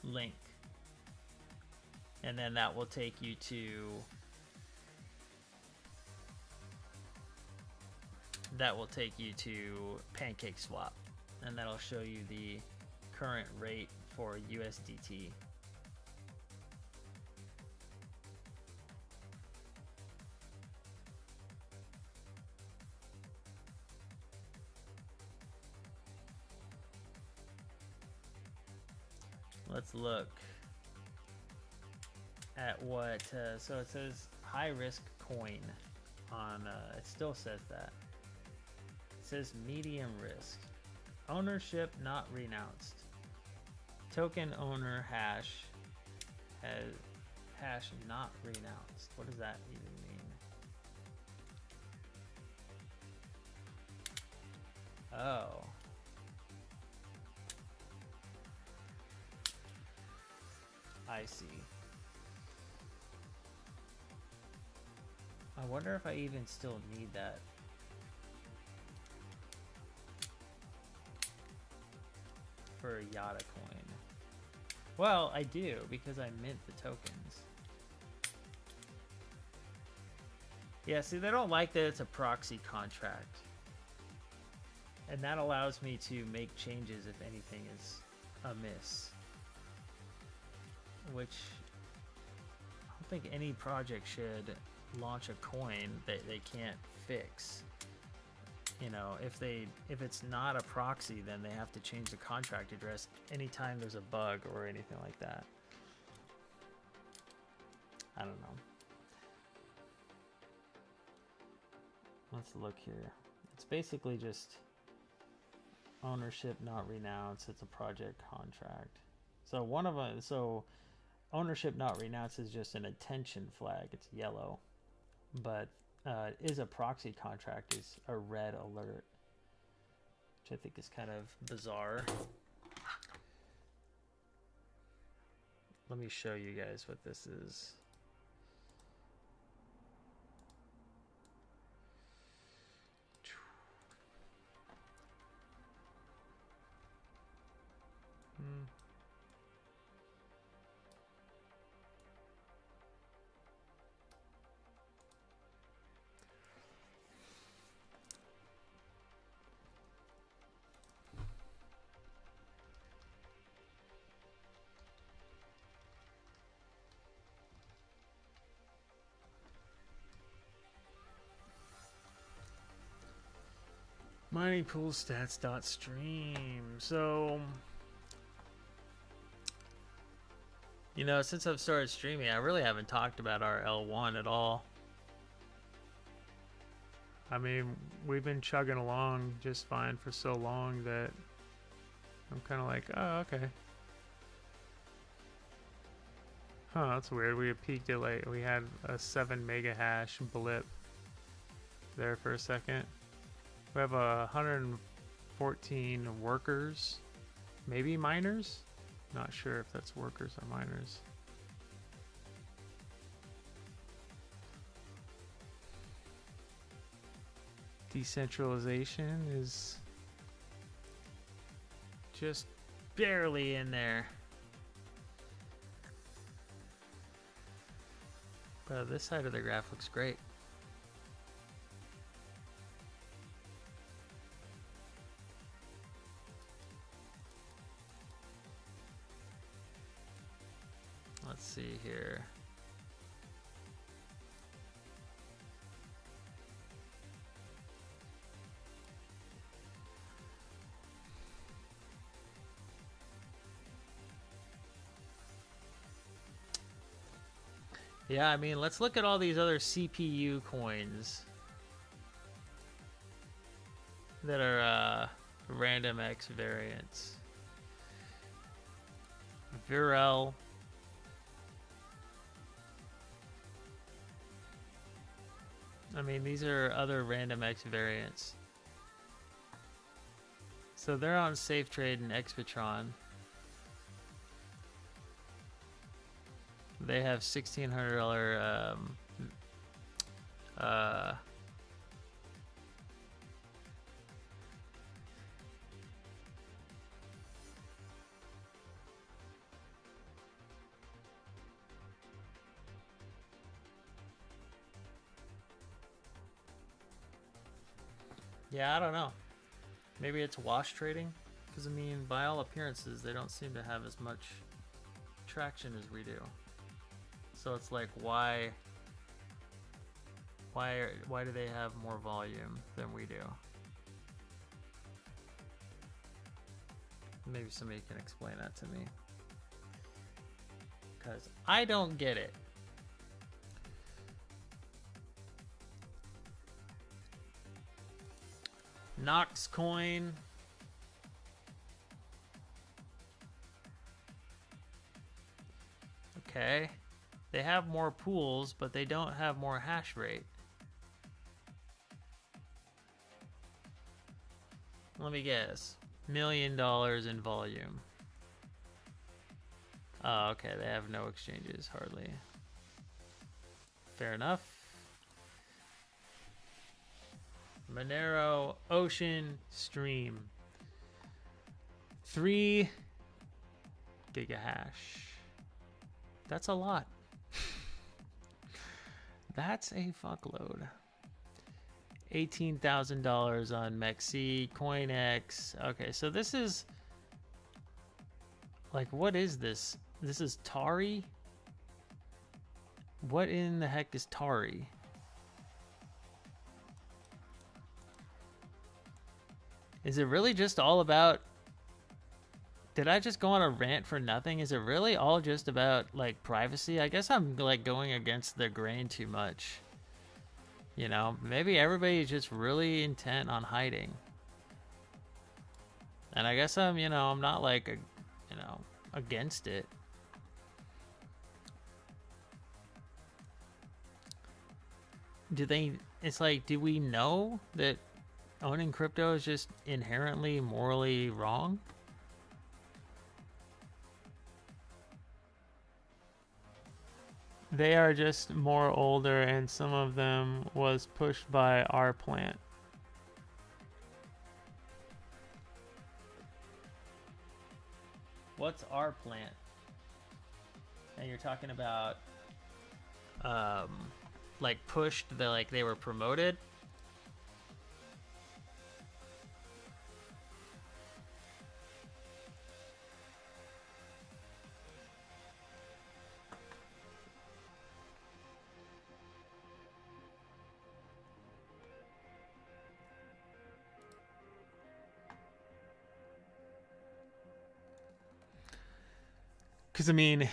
link, and then that will take you to PancakeSwap, and that'll show you the current rate for USDT. Let's look at what, so it says high risk coin on, it still says that. It says medium risk. Ownership not renounced. Token owner hash has hash not renounced. What does that even mean? Oh. I see. I wonder if I even still need that. For YadaCoin. Well, I do, because I mint the tokens. Yeah, see, they don't like that it's a proxy contract. And that allows me to make changes if anything is amiss. Which I don't think any project should launch a coin that they can't fix. If it's not a proxy, then they have to change the contract address anytime there's a bug or anything like that. I don't know. Let's look here. It's basically just ownership not renounced. It's a project contract. So one of them, ownership not renounced is just an attention flag. It's yellow. But is a proxy contract is a red alert, which I think is kind of bizarre. Let me show you guys what this is. Mining pool stats.stream. So, you know, since I've started streaming, I really haven't talked about our L1 at all. I mean, we've been chugging along just fine for so long that I'm kind of like, oh, okay. Huh, that's weird. We had peaked it late. We had a 7 mega hash blip there for a second. We have 114 workers, maybe miners? Not sure if that's workers or miners. Decentralization is just barely in there. But this side of the graph looks great. Let's see here. Yeah, I mean, let's look at all these other CPU coins that are random X variants. Virel. I mean, these are other random X variants. So they're on Safe Trade and Expatron. They have $1,600 yeah, I don't know. Maybe it's wash trading? Because, I mean, by all appearances, they don't seem to have as much traction as we do. So it's like, why do they have more volume than we do? Maybe somebody can explain that to me. Because I don't get it. Nox coin. Okay. They have more pools, but they don't have more hash rate. Let me guess. $1 million in volume. Oh, okay. They have no exchanges, hardly. Fair enough. Monero Ocean Stream. 3 gigahash. That's a lot. That's a fuckload. $18,000 on Mexi, CoinX. Okay, so this is like, what is this? This is Tari? What in the heck is Tari? Is it really just all about... Did I just go on a rant for nothing? Is it really all just about, like, privacy? I guess I'm, like, going against the grain too much. You know, maybe everybody's just really intent on hiding. And I guess I'm, you know, I'm not, like, you know, against it. Do they... It's like, do we know that owning crypto is just inherently morally wrong? They are just more older, and some of them was pushed by our plant. What's our plant? And you're talking about, like pushed, like they were promoted? Because I mean,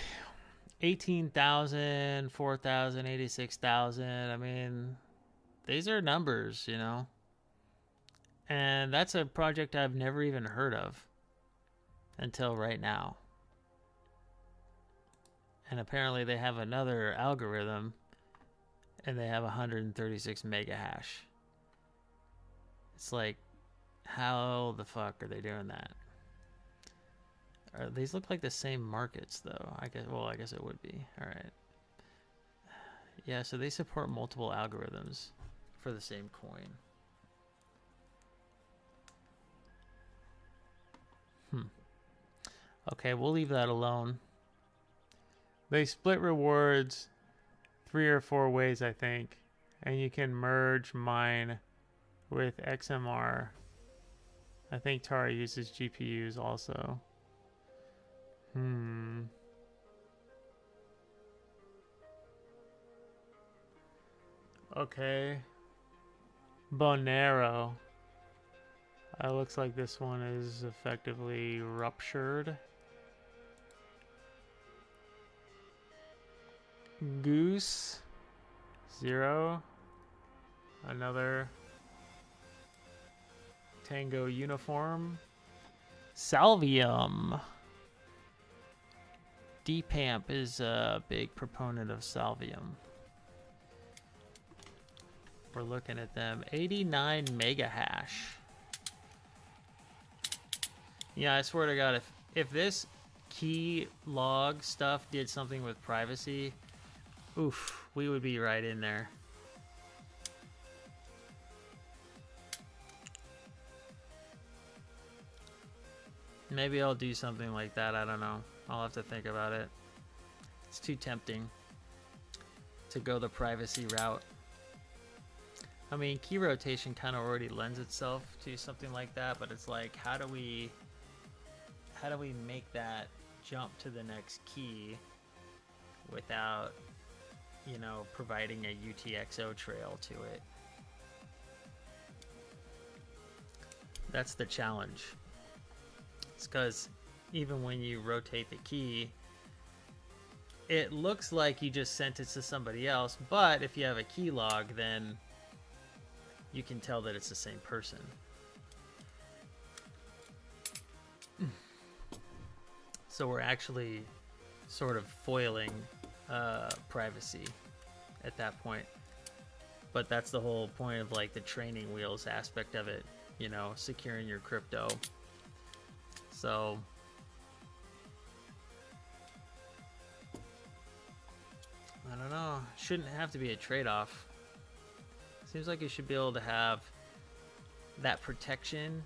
18,000, 4,000, 86,000. I mean, these are numbers, you know. And that's a project I've never even heard of until right now. And apparently they have another algorithm and they have 136 mega hash. It's like, how the fuck are they doing that? These look like the same markets though. I guess it would be. All right. Yeah, so they support multiple algorithms for the same coin. Okay, we'll leave that alone. They split rewards 3 or 4 ways, I think. And you can merge mine with XMR. I think Tara uses GPUs also. Okay. Bonero. Looks like this one is effectively ruptured. Goose. 0. Another. Tango uniform. Salvium. Dpamp is a big proponent of Salvium. We're looking at them. 89 mega hash. Yeah, I swear to God, if this key log stuff did something with privacy, oof, we would be right in there. Maybe I'll do something like that. I don't know. I'll have to think about it. It's too tempting to go the privacy route. I mean, key rotation kind of already lends itself to something like that, but it's like, how do we make that jump to the next key without, you know, providing a UTXO trail to it? That's the challenge. It's because even when you rotate the key, it looks like you just sent it to somebody else, but if you have a key log, then you can tell that it's the same person. So we're actually sort of foiling privacy at that point. But that's the whole point of like the training wheels aspect of it, you know, securing your crypto. So I don't know. Shouldn't have to be a trade-off. Seems like you should be able to have that protection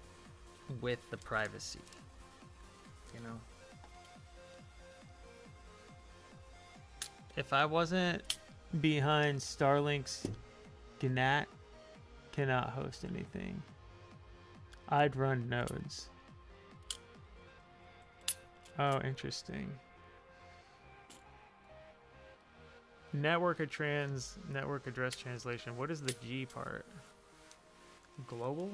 with the privacy, you know? If I wasn't behind Starlink's GNAT cannot host anything, I'd run nodes. Oh, interesting. Network address translation. What is the G part? Global?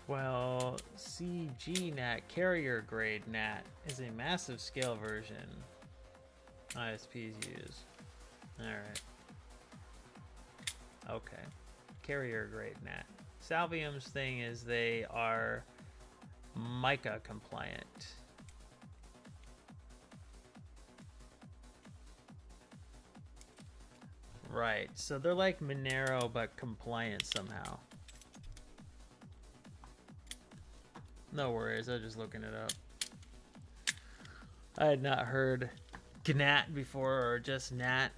Well, CGNAT, carrier grade NAT, is a massive scale version ISPs use. Alright. Okay. Carrier grade NAT. Salvium's thing is they are MiCA compliant. Right. So they're like Monero but compliant somehow. No worries, I was just looking it up. I had not heard GNAT before, or just NAT.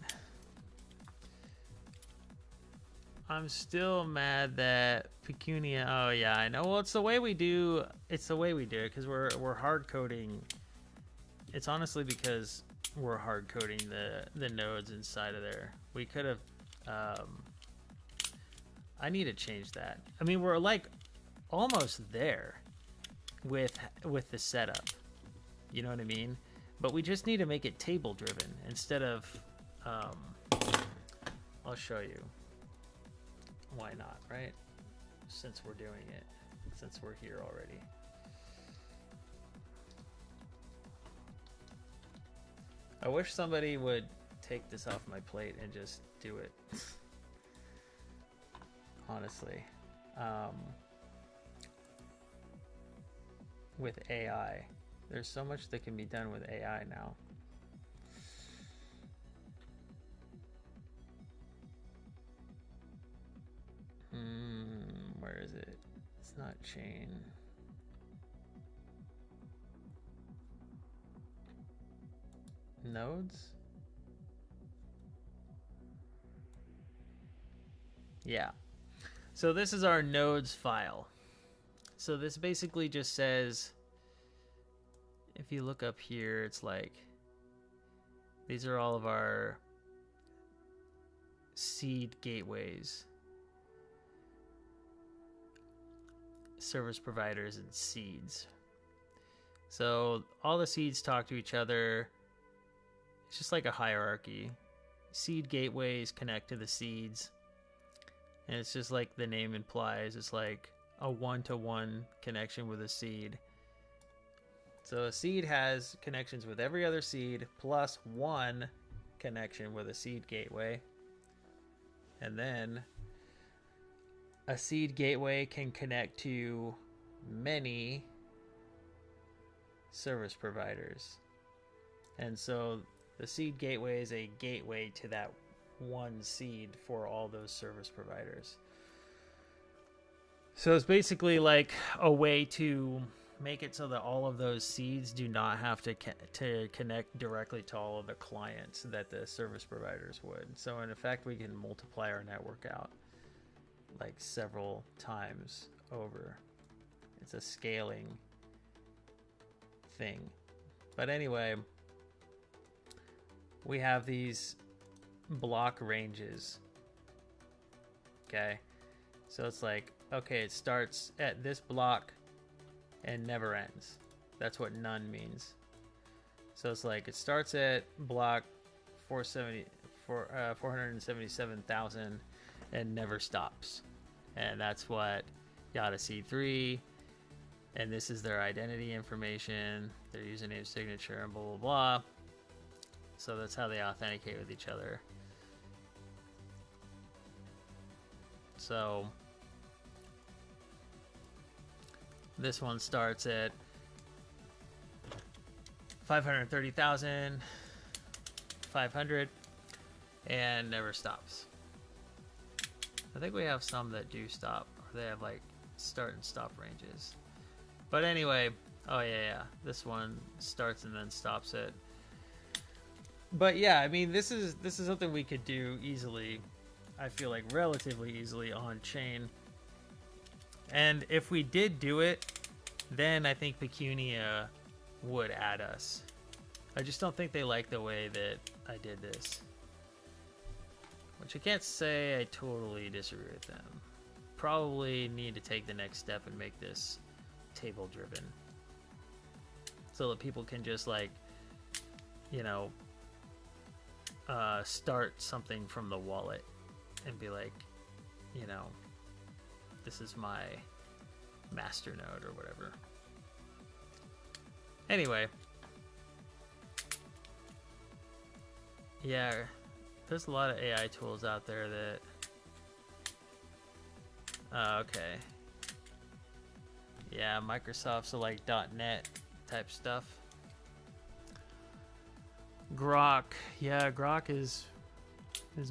I'm still mad that Pecunia. Oh yeah, I know. Well, it's the way we do. It's the way we do it because we're hard coding. It's honestly because we're hard coding the nodes inside of there. We could have. I need to change that. I mean, we're like almost there with the setup. You know what I mean? But we just need to make it table driven instead of I'll show you. Why not, right? Since we're doing it, since we're here already. I wish somebody would take this off my plate and just do it. Honestly. With AI. There's so much that can be done with AI now. Where is it? It's not chain. Nodes? Yeah. So this is our nodes file. So this basically just says, if you look up here, it's like, these are all of our seed gateways, service providers, and seeds. So all the seeds talk to each other. It's just like a hierarchy. Seed gateways connect to the seeds. And it's just like the name implies, it's like a one-to-one connection with a seed. So a seed has connections with every other seed plus one connection with a seed gateway. And then a seed gateway can connect to many service providers. And so the seed gateway is a gateway to that one seed for all those service providers. So it's basically like a way to make it so that all of those seeds do not have to connect directly to all of the clients that the service providers would. So in effect, we can multiply our network out like several times over. It's a scaling thing. But anyway, we have these block ranges. Okay. So it's like, okay, it starts at this block and never ends. That's what none means. So it's like it starts at block 477,000 and never stops. And that's what Yada C3, and this is their identity information, their username, signature, and blah, blah, blah. So that's how they authenticate with each other. So this one starts at 530,500 and never stops. I think we have some that do stop, or they have like start and stop ranges. But anyway, oh yeah, this one starts and then stops it. But yeah, I mean, this is something we could do easily. I feel like relatively easily on chain. And if we did do it, then I think Pecunia would add us. I just don't think they like the way that I did this. Which I can't say I totally disagree with them. Probably need to take the next step and make this table driven. So that people can just like, you know, start something from the wallet and be like, you know, this is my master node or whatever. Anyway. Yeah, there's a lot of AI tools out there that... okay. Yeah, Microsoft's like .NET type stuff. Grok. Yeah, Grok is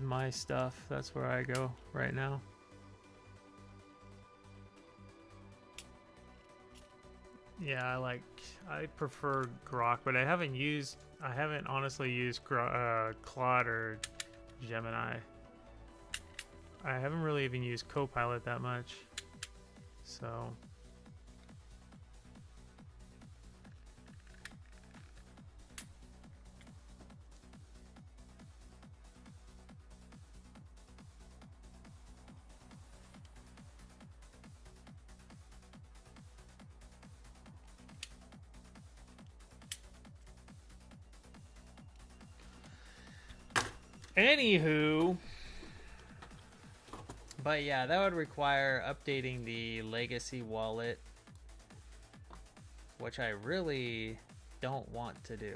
my stuff. That's where I go right now. Yeah, I prefer Grok, but I haven't honestly used Claude or Gemini. I haven't really even used Copilot that much. So Anywho, but yeah, that would require updating the legacy wallet, which I really don't want to do.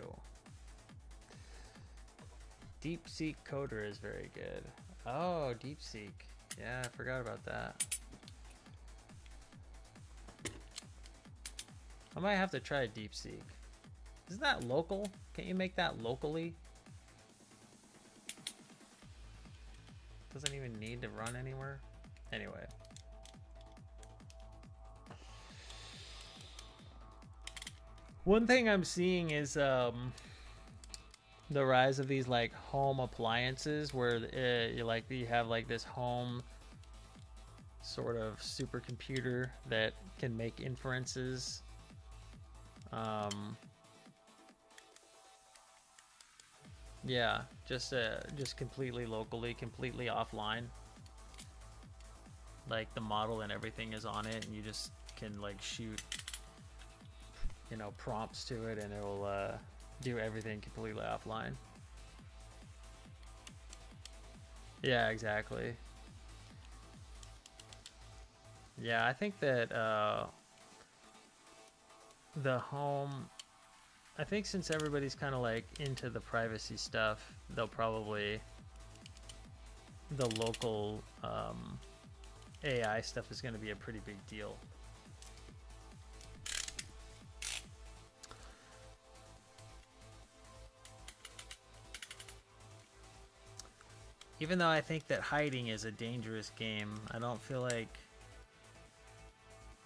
DeepSeek Coder is very good. Oh, DeepSeek. Yeah, I forgot about that. I might have to try DeepSeek. Isn't that local? Can't you make that locally? Doesn't even need to run anywhere. Anyway. One thing I'm seeing is the rise of these like home appliances where you have like this home sort of supercomputer that can make inferences. Yeah, just completely locally, completely offline. Like the model and everything is on it, and you just can like shoot, you know, prompts to it, and it will do everything completely offline. Yeah, exactly. Yeah, I think that the home, I think since everybody's kind of like into the privacy stuff, they'll probably, the local AI stuff is going to be a pretty big deal. Even though I think that hiding is a dangerous game, I don't feel like,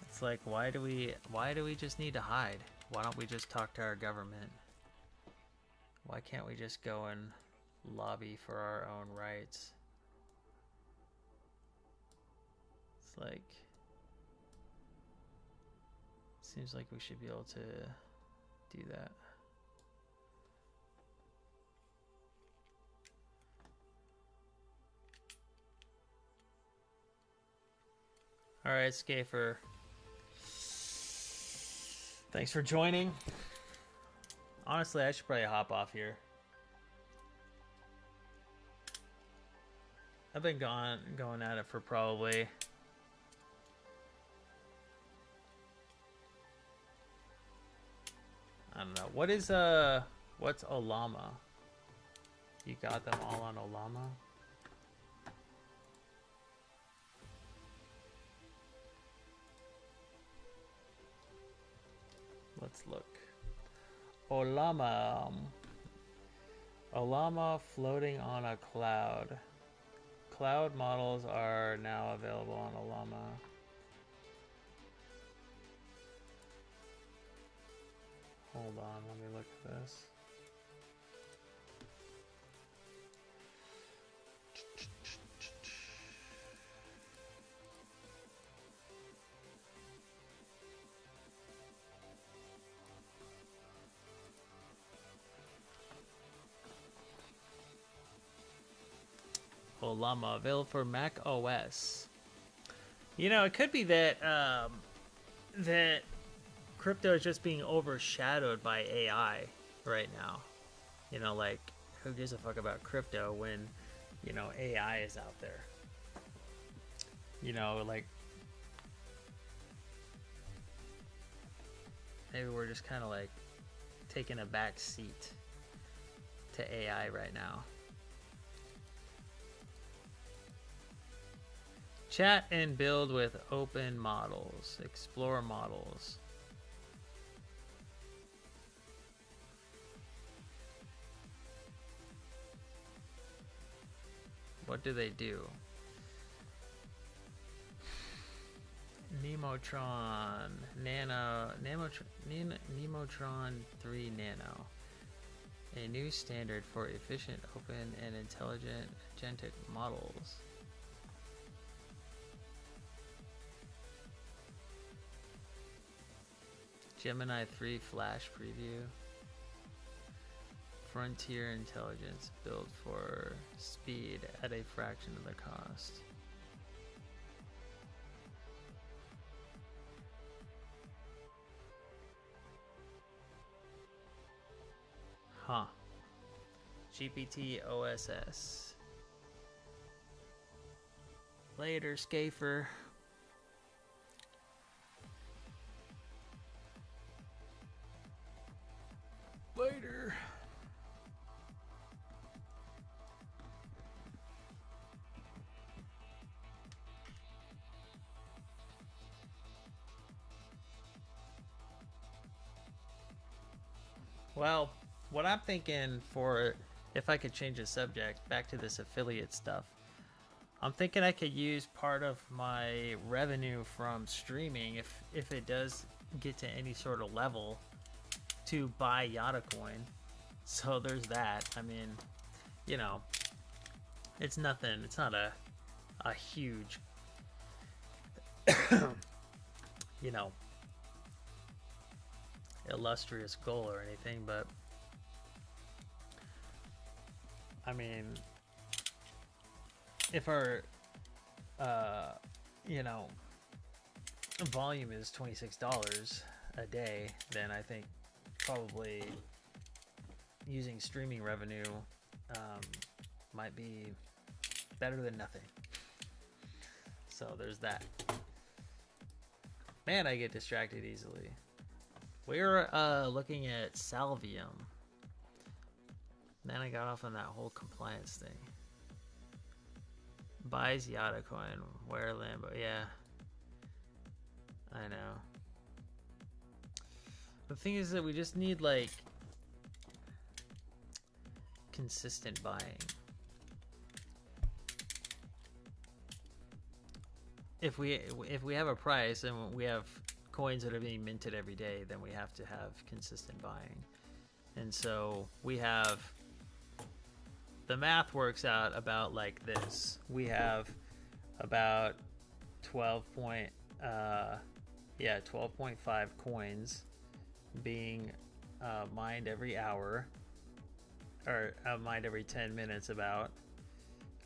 it's like, why do we just need to hide? Why don't we just talk to our government? Why can't we just go and lobby for our own rights? It's like, seems like we should be able to do that. All right, Scafer. Thanks for joining. Honestly, I should probably hop off here. I've been going at it for probably, I don't know. What's Olama? You got them all on Olama? Let's look. Olama. Olama floating on a cloud. Cloud models are now available on Olama. Hold on, let me look at this. Olama available for Mac OS. You know, it could be that that crypto is just being overshadowed by AI right now. You know, like, who gives a fuck about crypto when, you know, AI is out there? You know, like, maybe we're just kind of like taking a back seat to AI right now. Chat and build with open models. Explore models. What do they do? Nemotron Nemotron 3 Nano. A new standard for efficient, open, and intelligent agentic models. Gemini 3 Flash preview. Frontier intelligence built for speed at a fraction of the cost. Huh. GPT OSS. Later, Schaefer. Later. Well, what I'm thinking for, if I could change the subject back to this affiliate stuff, I'm thinking I could use part of my revenue from streaming, if it does get to any sort of level, to buy YadaCoin. So there's that. I mean, you know, it's nothing. It's not a huge, you know, illustrious goal or anything, but I mean, if our you know, volume is $26 a day, then I think probably using streaming revenue might be better than nothing. So there's that. Man, I get distracted easily. We're looking at Salvium. Then I got off on that whole compliance thing. Buys YadaCoin. Where Lambo? Yeah. I know. The thing is that we just need like consistent buying. If we have a price and we have coins that are being minted every day, then we have to have consistent buying. And so we have, the math works out about like this. We have about 12.5 coins being mined every hour, or mined every 10 minutes about,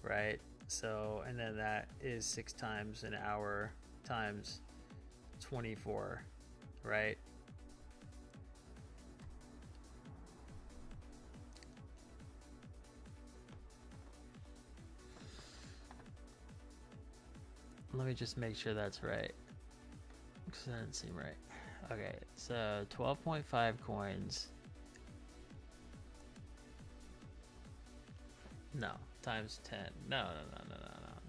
right? So, and then that is 6 times an hour times 24, right? Let me just make sure that's right, because that doesn't seem right. Okay, so 12.5 coins. No, times 10. No.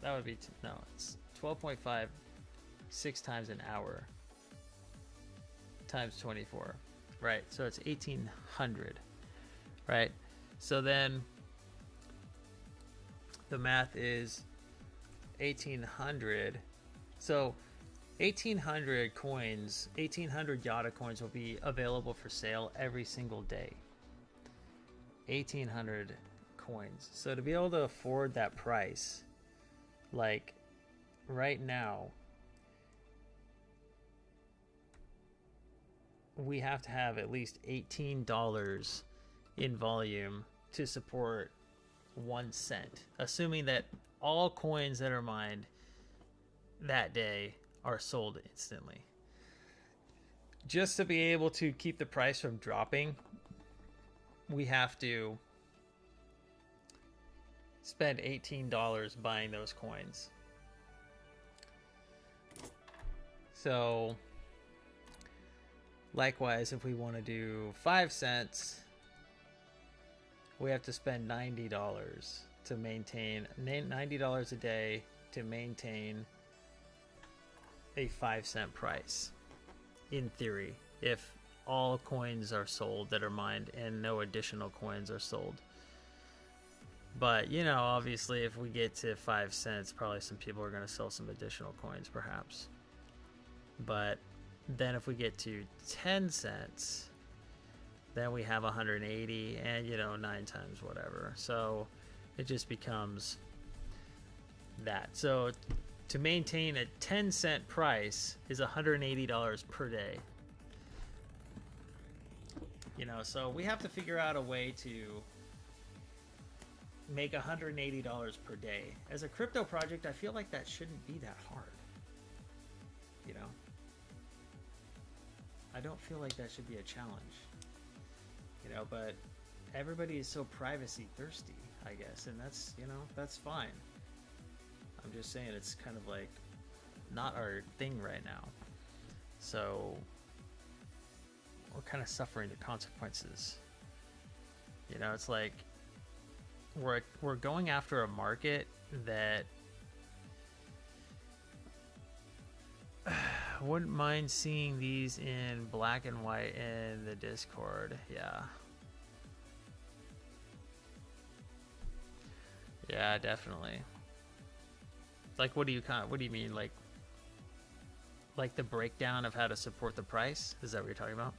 That would be, no, it's 12.5, 6 times an hour, times 24. Right, so it's 1,800, right? So then the math is 1,800. So 1,800 coins, 1,800 Yada coins will be available for sale every single day. 1,800 coins. So to be able to afford that price, like right now, we have to have at least $18 in volume to support 1 cent, assuming that all coins that are mined that day are sold instantly. Just to be able to keep the price from dropping, we have to spend $18 buying those coins. So likewise, if we want to do 5 cents, we have to spend $90 to maintain, $90 a day to maintain a 5 cent price, in theory, if all coins are sold that are mined and no additional coins are sold. But, you know, obviously if we get to 5 cents, probably some people are going to sell some additional coins perhaps. But then if we get to 10 cents, then we have 180, and, you know, 9 times whatever. So it just becomes that. So to maintain a 10 cent price is $180 per day. You know, so we have to figure out a way to make $180 per day. As a crypto project, I feel like that shouldn't be that hard. You know? I don't feel like that should be a challenge. You know, but everybody is so privacy thirsty, I guess, and that's, you know, that's fine. I'm just saying it's kind of like not our thing right now. So we're kind of suffering the consequences. You know, it's like we're going after a market that wouldn't mind seeing these in black and white in the Discord. Yeah, definitely. Like, what do you mean, like the breakdown of how to support the price? Is that what you're talking about?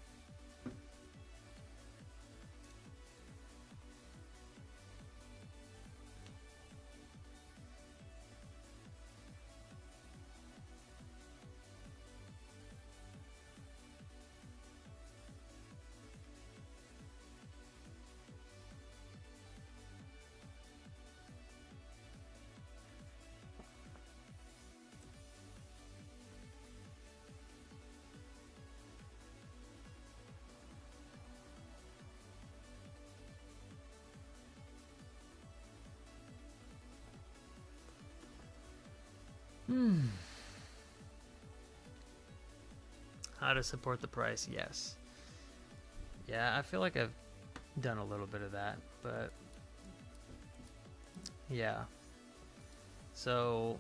How to support the price? Yes. Yeah, I feel like I've done a little bit of that, but yeah. So,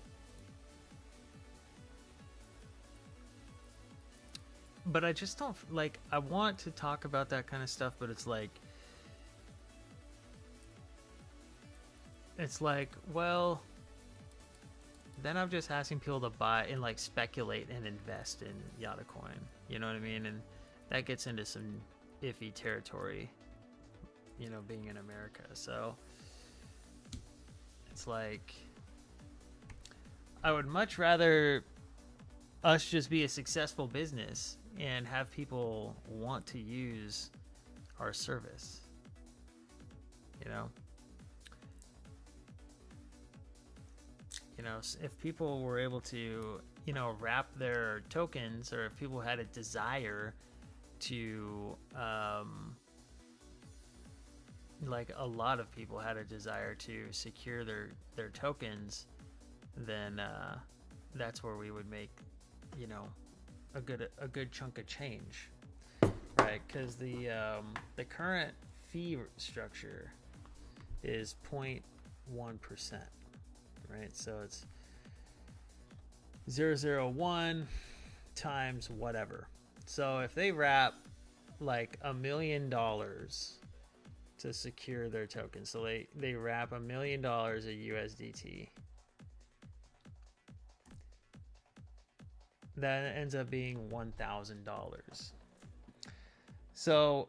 but I just don't like, I want to talk about that kind of stuff, but it's like, well, then I'm just asking people to buy and like speculate and invest in YadaCoin. You know what I mean? And that gets into some iffy territory, you know, being in America. So it's like, I would much rather us just be a successful business and have people want to use our service, you know? You know, if people were able to, you know, wrap their tokens, or if people had a desire to, like a lot of people had a desire to secure their tokens, then that's where we would make, you know, a good chunk of change, right? Because the current fee structure is 0.1%. Right, so it's 0.001 times whatever. So if they wrap like $1 million to secure their token, so they wrap $1 million of USDT, that ends up being $1,000. So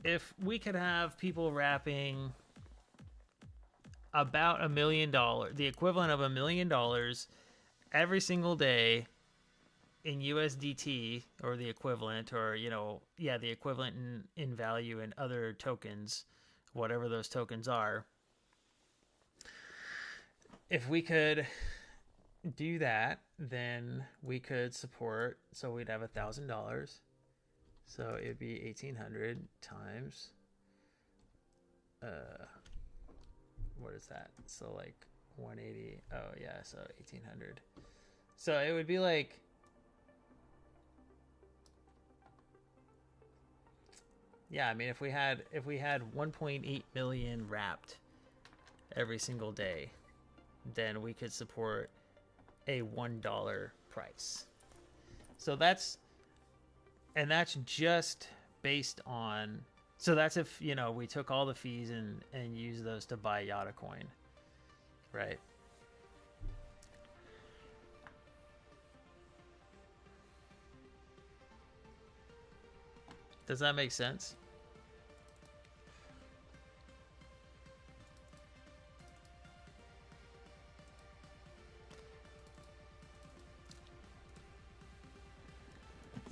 if we could have people wrapping about $1 million, the equivalent of $1 million every single day in USDT, or the equivalent, or, you know, yeah, the equivalent in value in other tokens, whatever those tokens are. If we could do that, then we could support, so we'd have $1,000. So it'd be 1,800 times, what is that? So like 180. Oh yeah, so 1,800. So it would be like, yeah, I mean, if we had 1.8 million wrapped every single day, then we could support a $1 price. So that's just based on, so that's if, you know, we took all the fees and used those to buy YadaCoin, right? Does that make sense?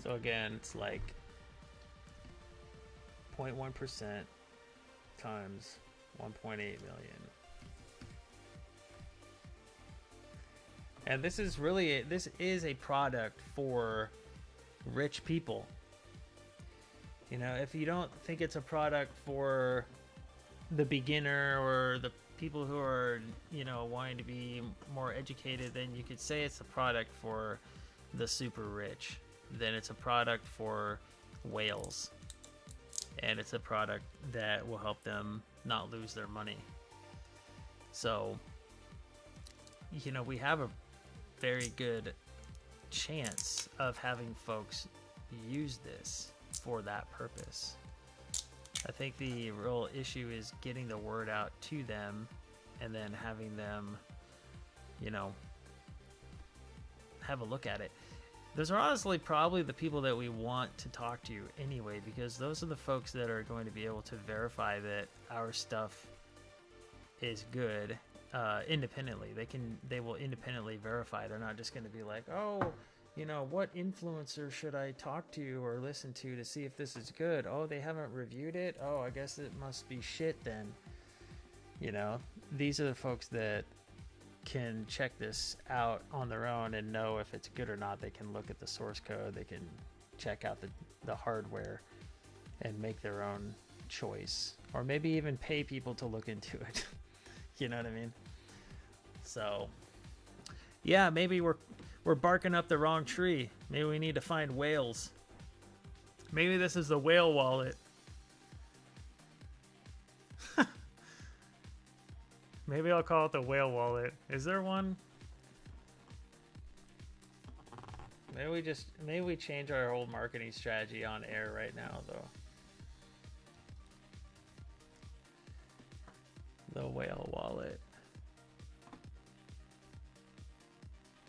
So again, it's like 0.1% times 1.8 million. And this is a product for rich people. You know, if you don't think it's a product for the beginner or the people who are, you know, wanting to be more educated, then you could say it's a product for the super rich. Then it's a product for whales. And it's a product that will help them not lose their money. So, you know, we have a very good chance of having folks use this for that purpose. I think the real issue is getting the word out to them and then having them, you know, have a look at it. Those are honestly probably the people that we want to talk to anyway, because those are the folks that are going to be able to verify that our stuff is good independently. They will independently verify. They're not just going to be like, oh, you know, what influencer should I talk to or listen to see if this is good? Oh, they haven't reviewed it? Oh, I guess it must be shit then. You know, these are the folks that can check this out on their own and know if it's good or not. They can look at the source code. They can check out the hardware and make their own choice. Or maybe even pay people to look into it. You know what I mean? So, yeah, maybe we're barking up the wrong tree. Maybe we need to find whales. Maybe this is the whale wallet. Maybe I'll call it the whale wallet. Is there one? Maybe we change our whole marketing strategy on air right now, though. The whale wallet.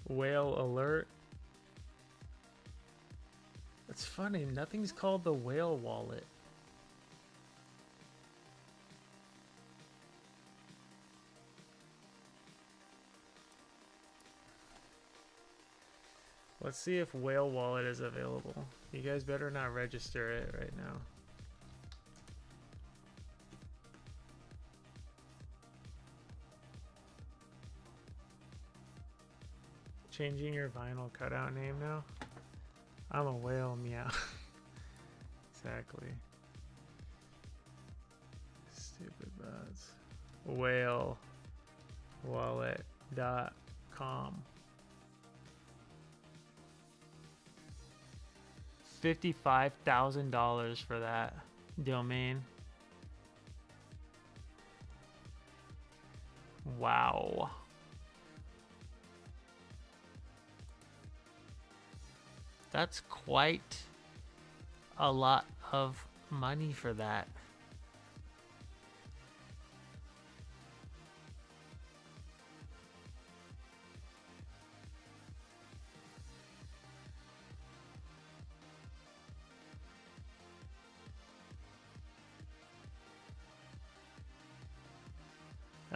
Whale alert. It's funny, nothing's called the whale wallet. Let's see if whale wallet is available. You guys better not register it right now. Changing your vinyl cutout name now? I'm a whale, meow. Exactly. Stupid bots. Whalewallet.com. $55,000 for that domain. Wow. That's quite a lot of money for that.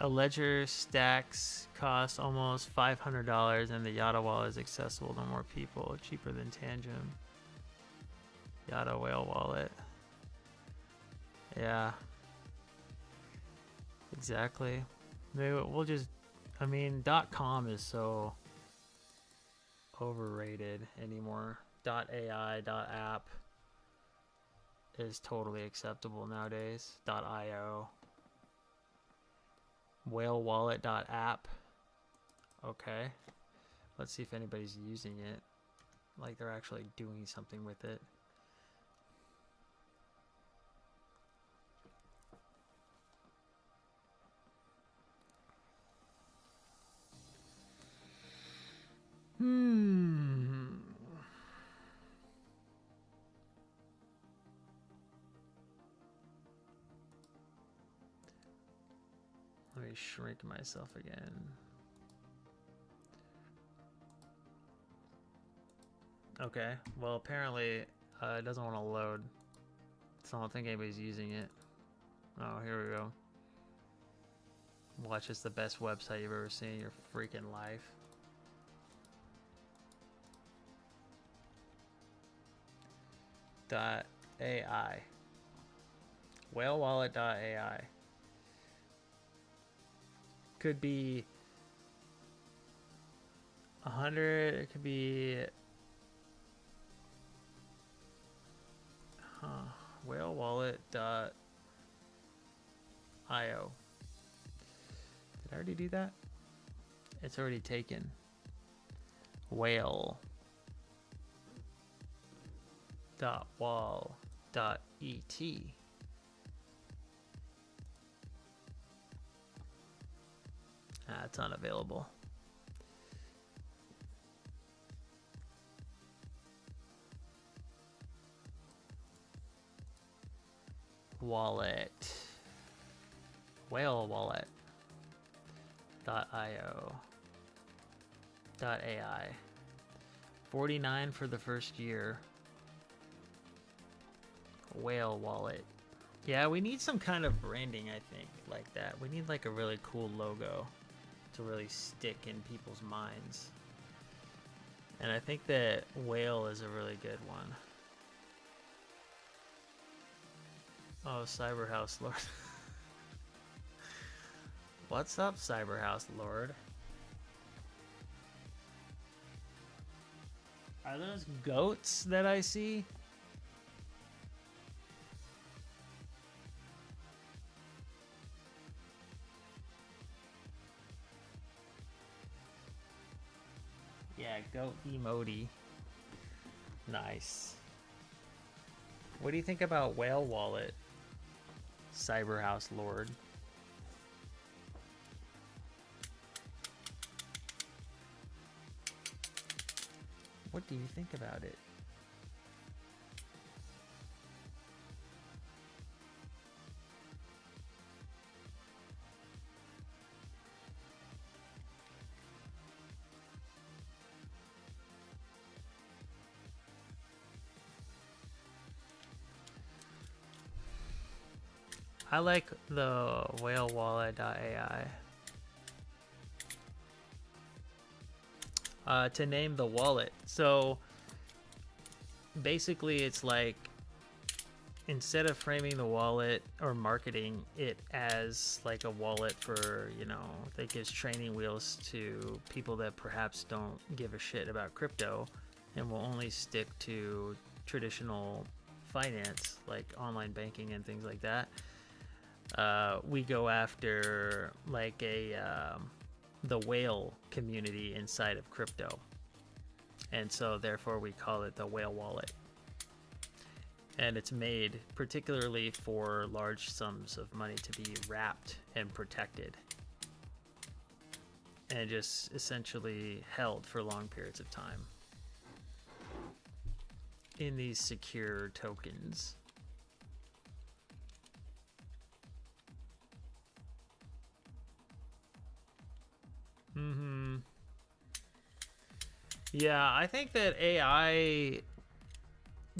A ledger stacks cost almost $500, and the Yada wallet is accessible to more people, cheaper than Tangent. Yada whale wallet. Yeah. Exactly. Maybe we'll just, I mean, .com is so overrated anymore. .ai, .app is totally acceptable nowadays. .io. Whalewallet.app. Okay. Let's see if anybody's using it. Like they're actually doing something with it. Let me shrink myself again. Okay, well apparently it doesn't want to load, so I don't think anybody's using it. Oh, here we go. Watch, it's the best website you've ever seen in your freaking life. .ai. Whalewallet.ai. Could be 100, it could be, whalewallet.io. Did I already do that? It's already taken. Whale.wall.et. It's unavailable. Wallet. Whale wallet.io. .ai. 49 for the first year. Whale wallet. Yeah, we need some kind of branding, I think, like that. We need like a really cool logo to really stick in people's minds. And I think that whale is a really good one. Oh, Cyberhouse Lord. What's up, Cyberhouse Lord? Are those goats that I see? Yeah, goat emoji. Nice. What do you think about Whale Wallet, Cyberhouse Lord? What do you think about it? I like the whalewallet.ai. To name the wallet. So basically it's like, instead of framing the wallet or marketing it as like a wallet for, you know, that gives training wheels to people that perhaps don't give a shit about crypto and will only stick to traditional finance like online banking and things like that, we go after like the whale community inside of crypto, and so therefore we call it the whale wallet. And it's made particularly for large sums of money to be wrapped and protected and just essentially held for long periods of time in these secure tokens. Yeah, I think that AI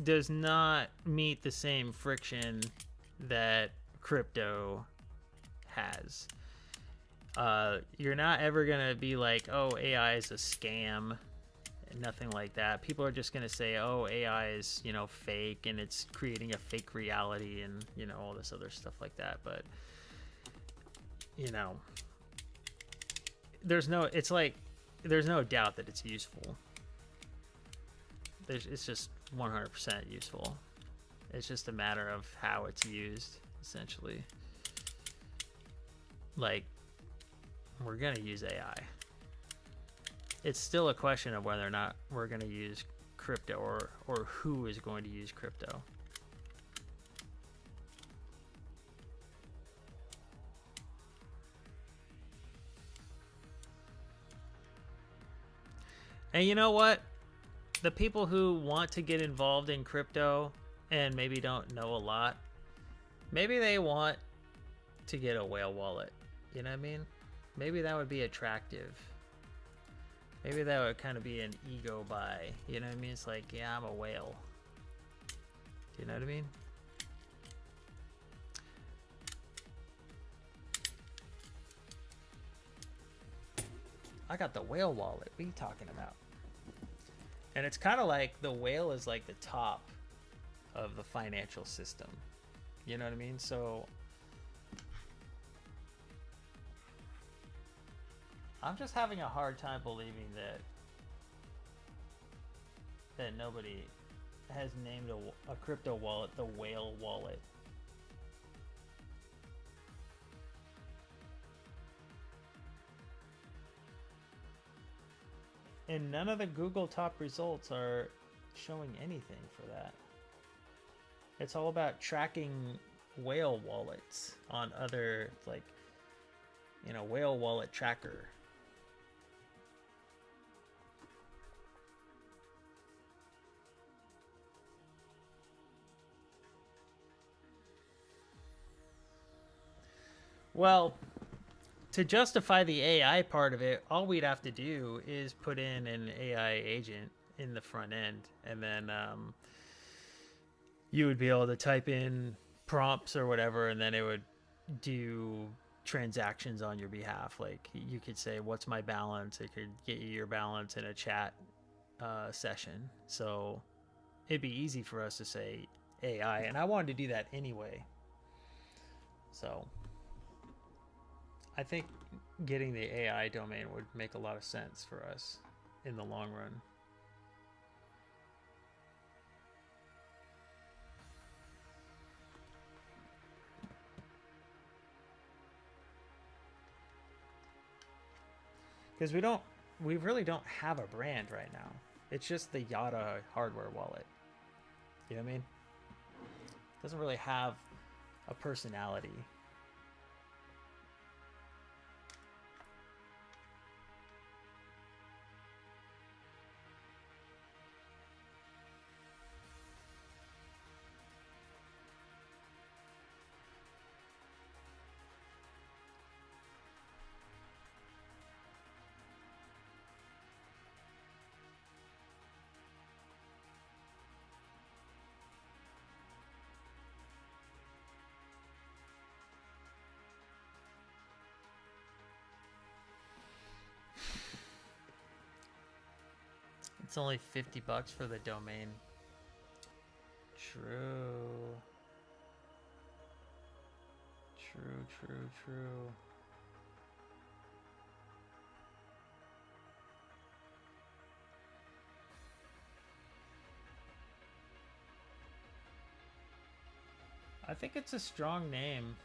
does not meet the same friction that crypto has. You're not ever gonna be like, oh, AI is a scam, nothing like that. People are just gonna say, oh, AI is, you know, fake and it's creating a fake reality and, you know, all this other stuff like that. But, you know, there's no doubt that it's useful. It's just 100% useful. It's just a matter of how it's used, essentially. Like, we're gonna use AI. It's still a question of whether or not we're gonna use crypto, or who is going to use crypto. And you know what? The people who want to get involved in crypto and maybe don't know a lot, maybe they want to get a whale wallet. You know what I mean? Maybe that would be attractive. Maybe that would kind of be an ego buy. You know what I mean? It's like, yeah, I'm a whale. Do you know what I mean? I got the whale wallet. What are you talking about? And it's kind of like the whale is like the top of the financial system. You know what I mean? So I'm just having a hard time believing that nobody has named a crypto wallet the Whale Wallet. And none of the Google top results are showing anything for that. It's all about tracking whale wallets on other, like, you know, whale wallet tracker. Well, to justify the AI part of it, all we'd have to do is put in an AI agent in the front end, and then you would be able to type in prompts or whatever, and then it would do transactions on your behalf. Like, you could say, what's my balance? It could get you your balance in a chat session. So it'd be easy for us to say AI, and I wanted to do that anyway. So I think getting the AI domain would make a lot of sense for us in the long run. Because we really don't have a brand right now. It's just the Yada hardware wallet. You know what I mean? It doesn't really have a personality. It's only $50 for the domain. True. True. I think it's a strong name.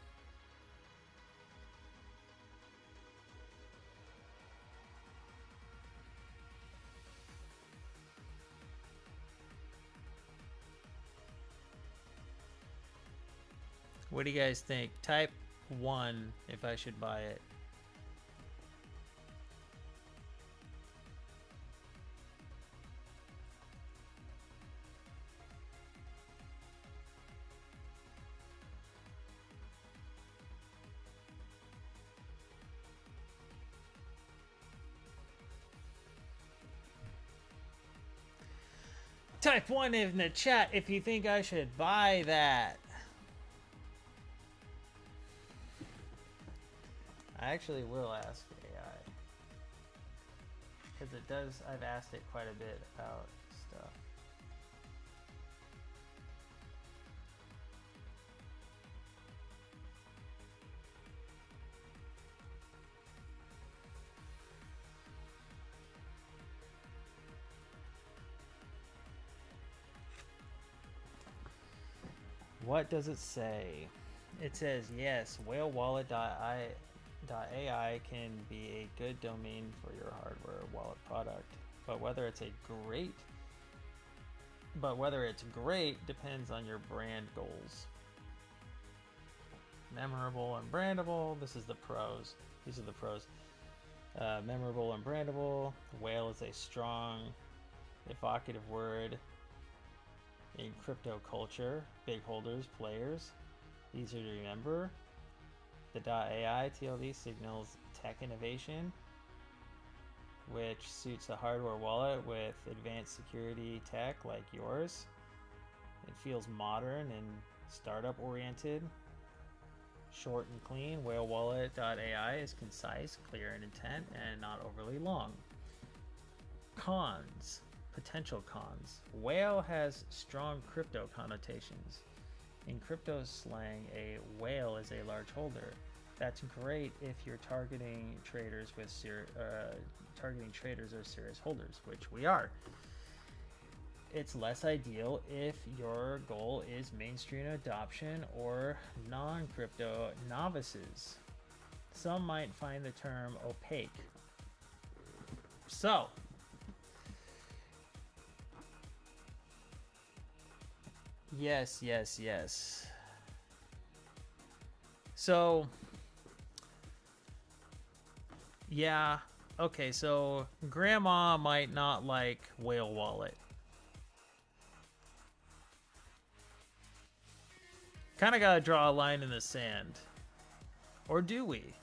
What do you guys think? Type 1 if I should buy it. Type 1 in the chat if you think I should buy that. I actually will ask AI. Because it does, I've asked it quite a bit about stuff. What does it say? It says, yes, whalewallet.ai can be a good domain for your hardware wallet product, but whether it's great depends on your brand goals. Memorable and brandable. This is the pros. These are the pros. Memorable and brandable. Whale is a strong, evocative word in crypto culture. Big holders, players. Easier to remember. The .ai TLD signals tech innovation, which suits a hardware wallet with advanced security tech like yours. It feels modern and startup oriented. Short and clean. Whalewallet.ai is concise, clear in intent, and not overly long. Cons. Potential cons. Whale has strong crypto connotations. In crypto slang, a whale is a large holder. That's great if you're targeting traders or serious holders, which we are. it's less ideal if your goal is mainstream adoption or non-crypto novices. Some might find the term opaque. So, yes. So, yeah, okay, so grandma might not like Whale Wallet. Kind of gotta draw a line in the sand. Or do we?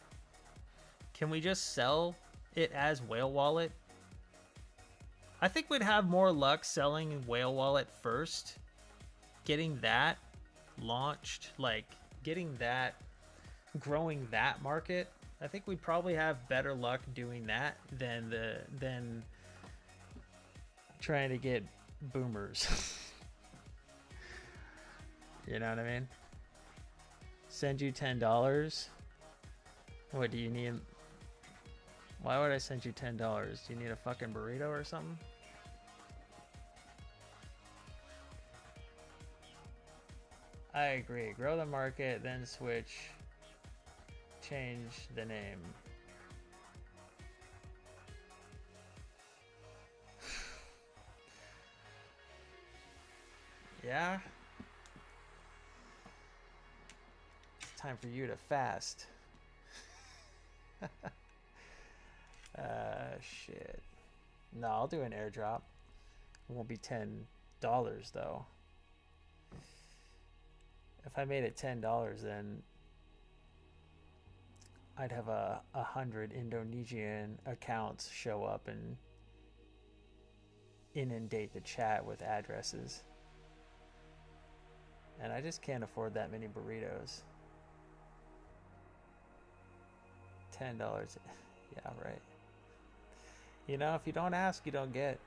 Can we just sell it as Whale Wallet? I think we'd have more luck selling Whale Wallet first. Getting that launched, like getting that, growing that market. I think we'd probably have better luck doing that than trying to get boomers. You know what I mean? Send you $10. What do you need? Why would I send you $10? Do you need a fucking burrito or something? I agree. Grow the market, then switch. Change the name. Yeah? It's time for you to fast. Shit. No, I'll do an airdrop. It won't be $10 though. If I made it $10, then I'd have 100 Indonesian accounts show up and inundate the chat with addresses. And I just can't afford that many burritos. $10. Yeah, right. You know, if you don't ask, you don't get.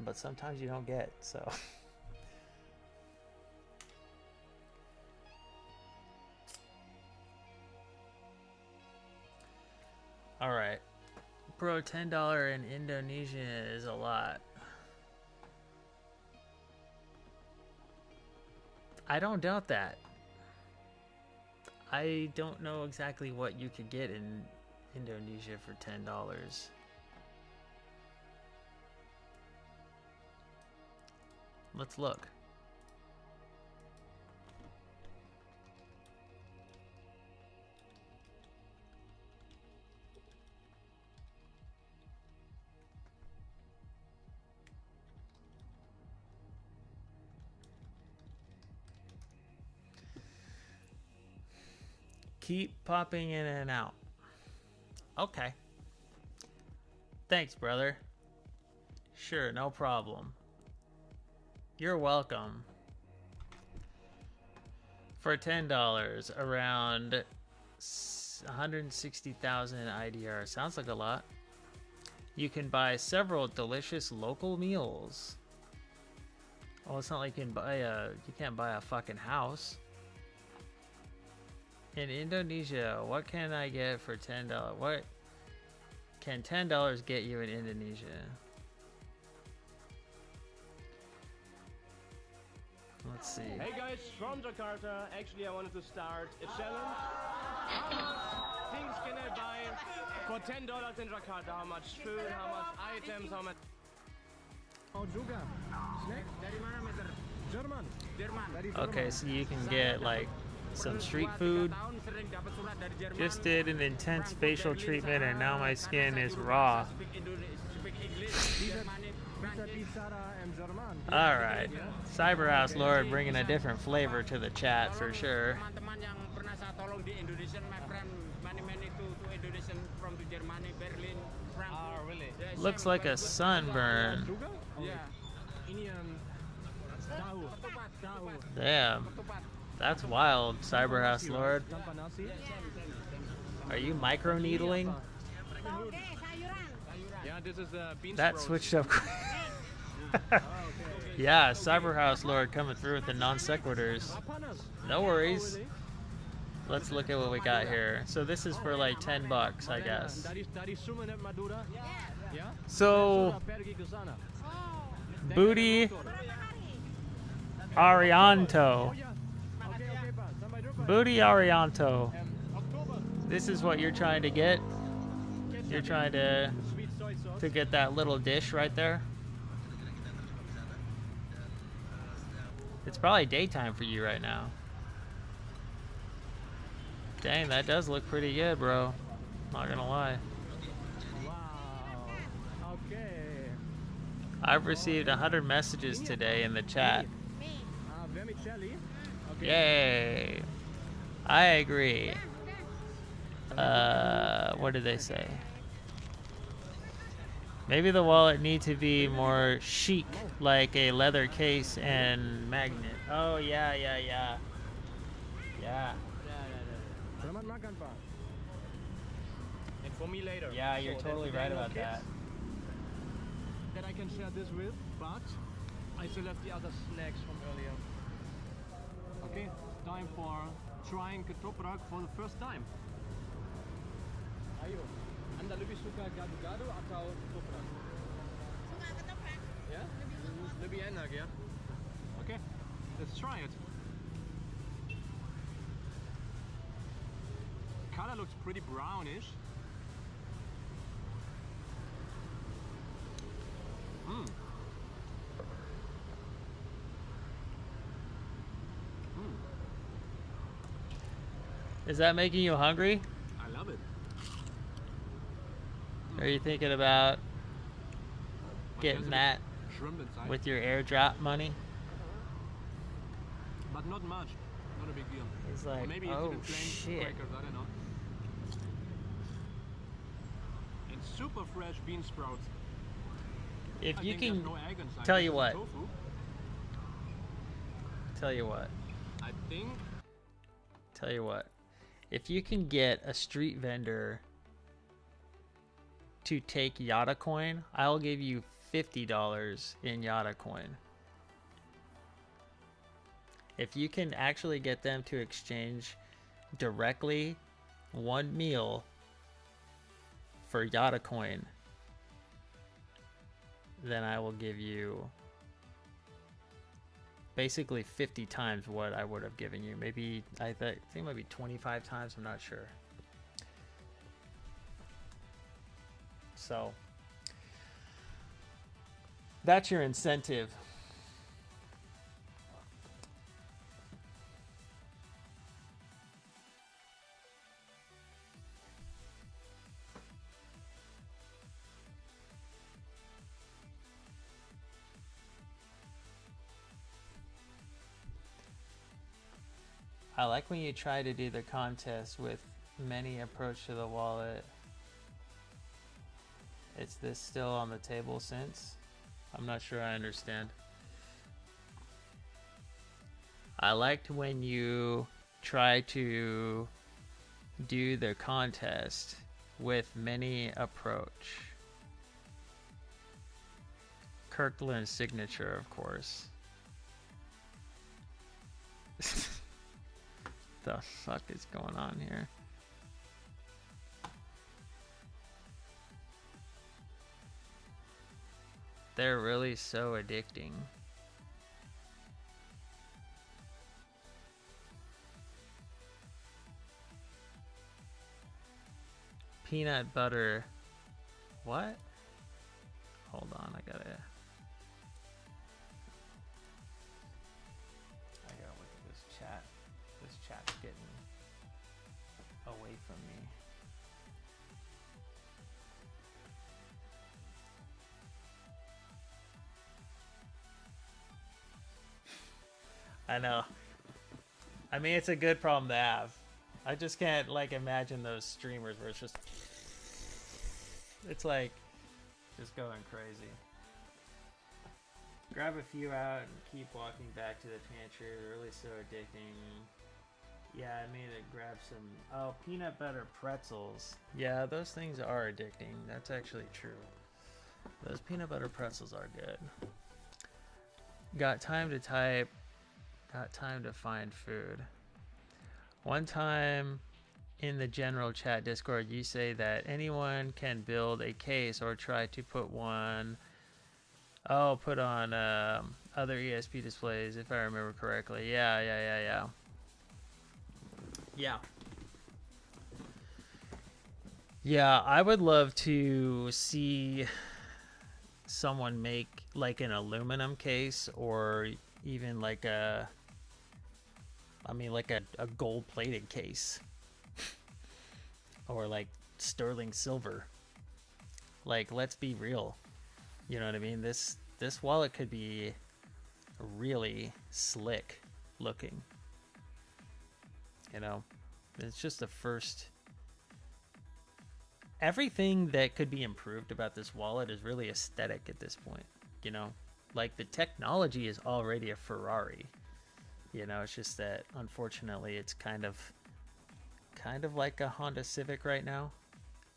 But sometimes you don't get, so. Alright. Bro, $10 in Indonesia is a lot. I don't doubt that. I don't know exactly what you could get in Indonesia for $10. Let's look. Keep popping in and out. Okay. Thanks, brother. Sure, no problem. You're welcome. For $10, around 160,000 IDR. Sounds like a lot. You can buy several delicious local meals. Oh, it's not like you can't buy a fucking house. In Indonesia, what can I get for $10? What can $10 get you in Indonesia? Let's see. Hey guys, from Jakarta. Actually, I wanted to start a challenge. How much things can I buy for $10 in Jakarta? How much food, how much items, how much... Oh, juga. Snack dari mana, Meter? Jerman. Okay, so you can get like some street food. Just did an intense facial treatment and now my skin is raw. Alright, Cyberhouse Lord bringing a different flavor to the chat for sure. Looks like a sunburn. Damn. That's wild, Cyberhouse Lord. Are you micro-needling? That switched up. Yeah, Cyberhouse Lord coming through with the non-sequiturs. No worries. Let's look at what we got here. So this is for like $10, I guess. So Booty Arianto. Okay, passt. Dann bei Drucker. Booty Arianto. Oktober. This is what you're trying to get. You're trying to Sweet soy sauce. get that little dish right there. It's probably daytime for you right now. Dang, that does look pretty good, bro. Not gonna lie. Wow. Okay. I've received 100 messages today in the chat. Vermicelli. Okay. Yay. I agree. What did they say? Maybe the wallet needs to be more chic, like a leather case and magnet. Oh, yeah. Yeah. Soll man mag ein paar. And for me later. Yeah, you're So totally that right there are about no that. kids That I can share this with, but I still have the other snacks from earlier. Okay, time for trying ketoprak for the first time. Ayo, anda lebih suka gado-gado atau ketoprak? Suka ketoprak. Ya? Lebih lembut. Lebih enak ya? Okay, let's try it. Color looks pretty brownish. Is that making you hungry? I love it. Are you thinking about But getting there's a that shrimp inside, with your airdrop money? but not much. Not a big deal. He's Or like, maybe it's oh even plain shit. crackers, I don't know. And super fresh bean sprouts. If I you think there's can, no egg inside. tell This you is what. Tofu. Tell you what. If you can get a street vendor to take YadaCoin, I'll give you $50 in YadaCoin. If you can actually get them to exchange directly one meal for YadaCoin, then I will give you basically 50 times what I would have given you. Maybe I think maybe 25 times, I'm not sure. So that's your incentive. I like when you try to do the contest with many approach to the wallet. Is this still on the table since? I'm not sure I understand. I liked when you try to do the contest with many approach. Kirkland's signature, of course. The fuck is going on here? They're really so addicting. Peanut butter. What? Hold on, I gotta look at this chat. This chat's getting away from me. I know. I mean, it's a good problem to have. I just can't like imagine those streamers where it's just going crazy. Grab a few out and keep walking back to the pantry. They're really so addicting. Yeah, I made it grab some peanut butter pretzels. Yeah, those things are addicting. That's actually true. Those peanut butter pretzels are good. Got time to type. Got time to find food. One time in the general chat Discord, you say that anyone can build a case or try to put one Oh, put on other ESP displays, if I remember correctly. Yeah. Yeah, I would love to see someone make like an aluminum case, or even like a gold plated case, or like sterling silver. Like, let's be real. You know what I mean? This wallet could be really slick looking. You know, it's just the first. Everything that could be improved about this wallet is really aesthetic at this point. You know, like the technology is already a Ferrari. You know, it's just that unfortunately it's kind of like a Honda Civic right now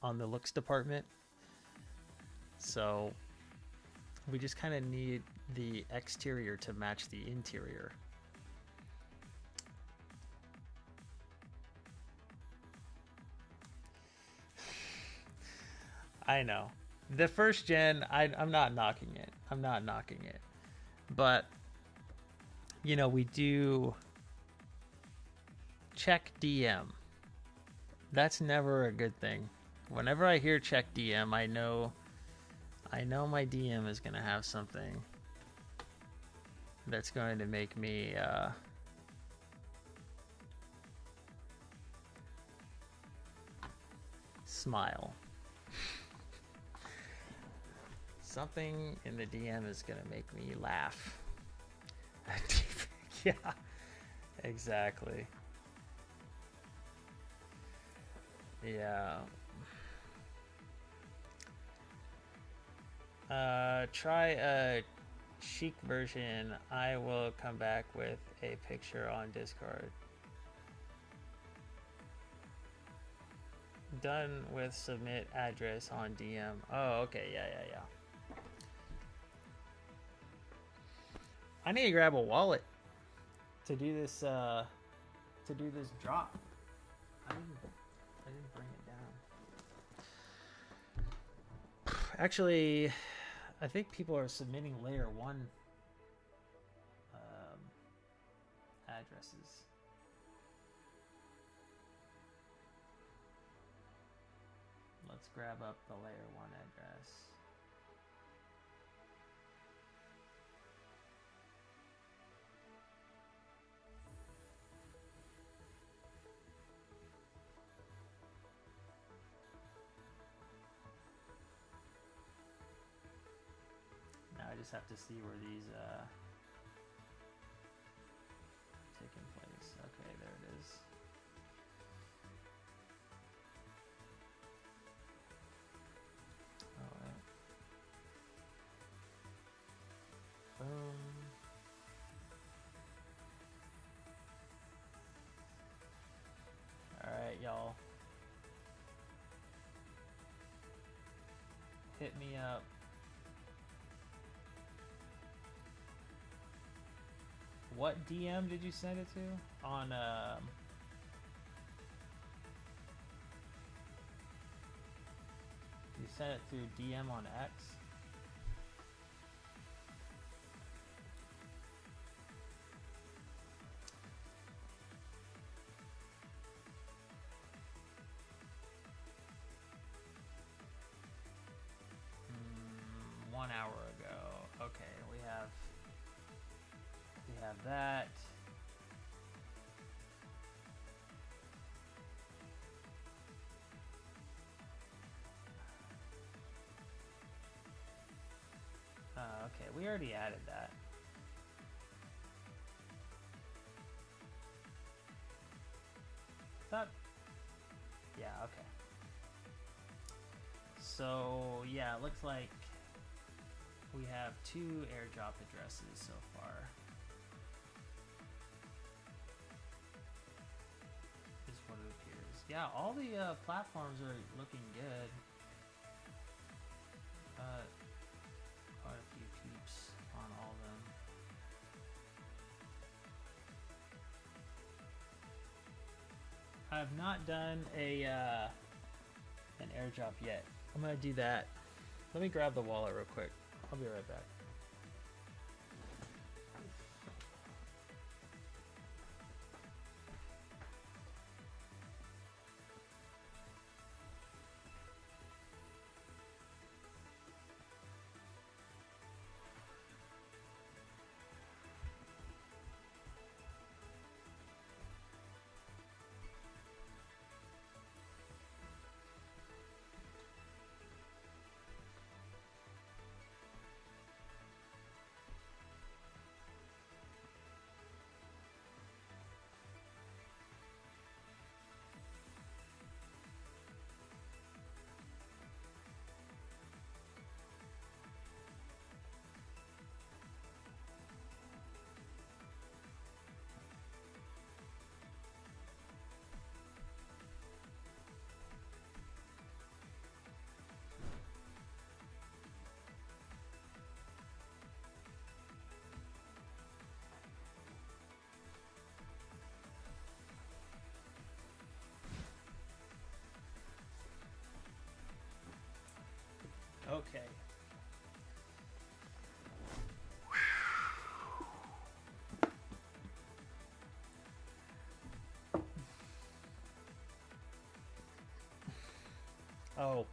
on the looks department. So we just kind of need the exterior to match the interior. I know. The first gen, I'm not knocking it. I'm not knocking it. But, you know, we do check DM. That's never a good thing. Whenever I hear check DM, I know my DM is going to have something that's going to make me smile. Something in the DM is going to make me laugh. Yeah, exactly. Yeah. Try a chic version. I will come back with a picture on Discord. Done with submit address on DM. Oh, okay. Yeah. I need to grab a wallet to do this drop. I didn't bring it down. Actually, I think people are submitting layer 1 addresses. Let's grab up the layer 1 address. Now I just have to see where these taking place. Okay, there it is. Alright. Boom. Alright, y'all. Hit me up. What DM did you send it to? On you sent it through DM on X? Mm, 1 hour ago. Okay, we have that. Okay, we already added that. That, yeah, okay. So, yeah, it looks like we have 2 airdrop addresses so far. Is what it appears. Yeah, all the platforms are looking good. Quite a few peeps on all of them. I have not done an airdrop yet. I'm gonna do that. Let me grab the wallet real quick. I'll be right back. Okay. Oh,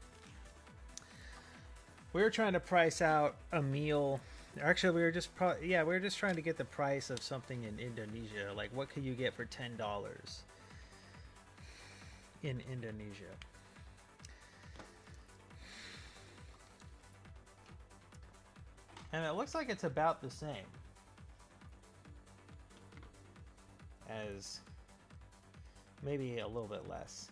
we were trying to price out a meal. Actually, we were just we were just trying to get the price of something in Indonesia. Like, what could you get for $10 in Indonesia? And it looks like it's about the same as maybe a little bit less.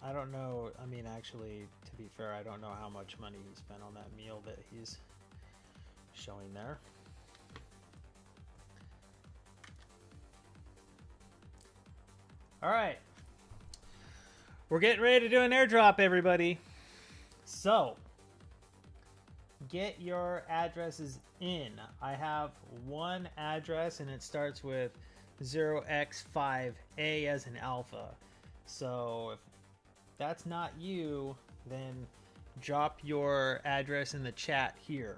I don't know. I mean, actually, to be fair, I don't know how much money he spent on that meal that he's showing there. All right. We're getting ready to do an airdrop, everybody. So, get your addresses in. I have one address, and it starts with 0x5A as an alpha. So, if that's not you, then drop your address in the chat here.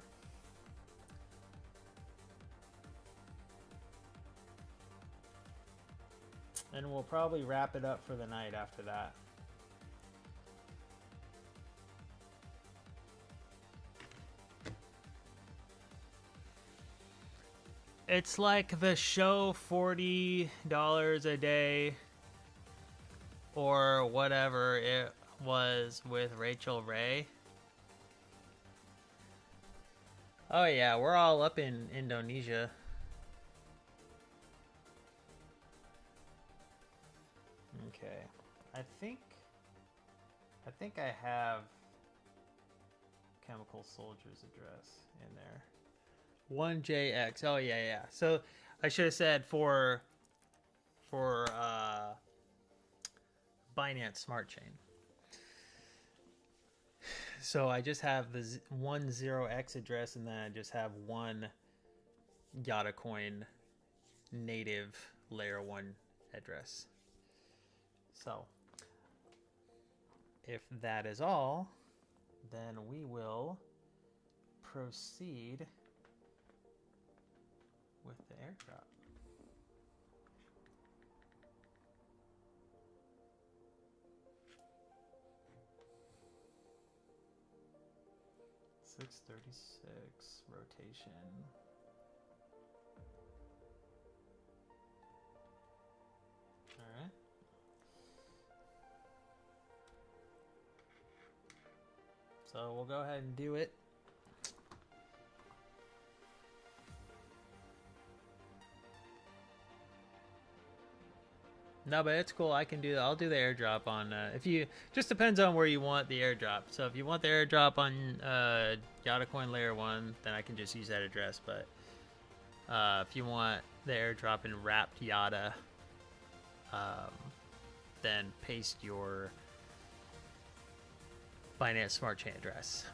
And we'll probably wrap it up for the night after that. It's like the show $40 a day or whatever it was with Rachel Ray. Oh yeah, we're all up in Indonesia. Okay. I think I have Chemical Soldier's address in there. 1JX. Oh yeah. So I should have said for Binance Smart Chain. So I just have the 10X address, and then I just have one YadaCoin native layer 1 address. So if that is all, then we will proceed with the airdrop. $636 rotation. All right. So we'll go ahead and do it. No, but it's cool. I can do that. I'll do the airdrop on if you just depends on where you want the airdrop. So if you want the airdrop on YadaCoin layer 1, then I can just use that address. But if you want the airdrop in wrapped Yada, then paste your Binance Smart Chain address.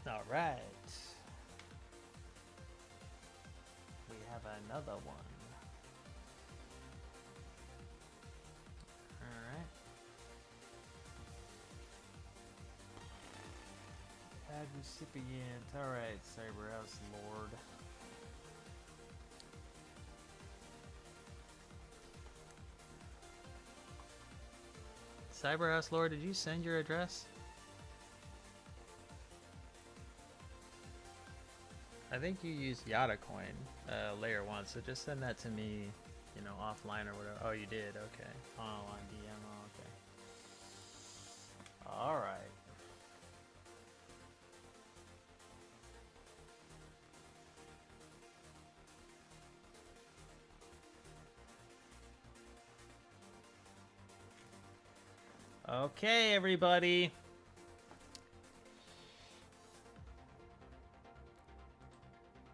All right. We have another one. All right. Add recipient. All right, Cyberhouse Lord. Cyberhouse Lord, did you send your address? I think you use YadaCoin layer 1, so just send that to me, offline or whatever. Oh, you did? Okay. Oh, on DM. Oh, All right. Okay, everybody.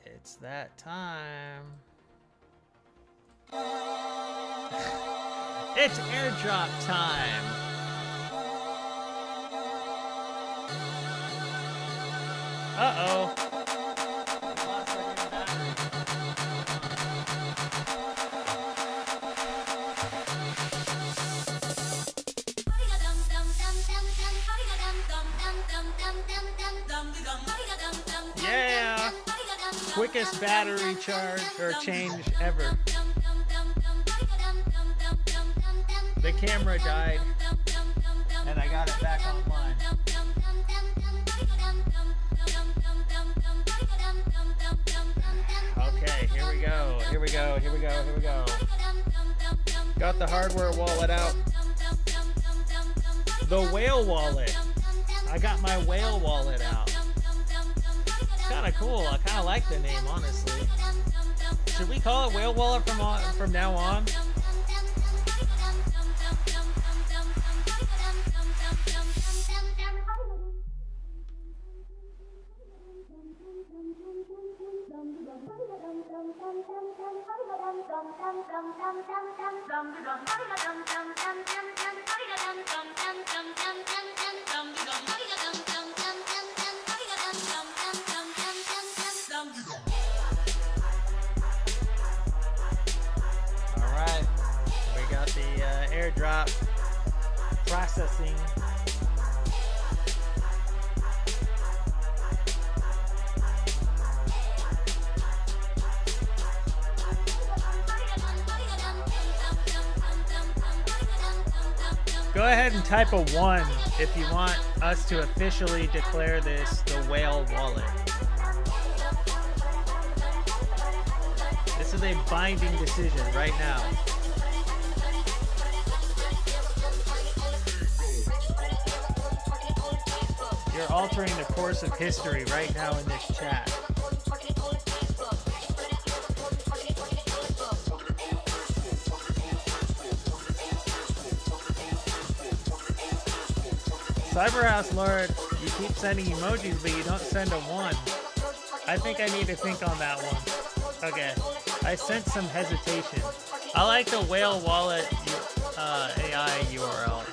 It's that time. It's airdrop time. Uh-oh. Yeah. Quickest battery charge or change ever. The camera died and I got it back online. Okay, here we go. Here we go. Here we go. Here we go. Got the hardware wallet out. The whale wallet. I got my whale wallet out. It's kind of cool. I kind of like the name, honestly. Should we call it whale wallet from now on? Alright, we got the airdrop processing. Go ahead and type a 1 if you want us to officially declare this the whale wallet. This is a binding decision right now. You're altering the course of history right now in this chat. Cyberhouse Lord, you keep sending emojis, but you don't send a 1. I think I need to think on that one. Okay, I sense some hesitation. I like the whale wallet AI URL.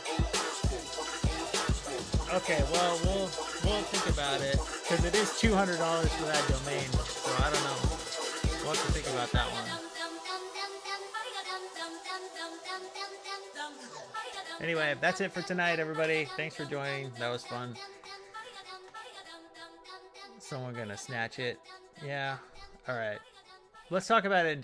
Okay, well, we'll think about it, because it is $200 for that domain, so I don't know. We'll have to think about that one. Anyway, that's it for tonight, everybody. Thanks for joining. That was fun. Someone gonna snatch it. Yeah. All right. Let's talk about it in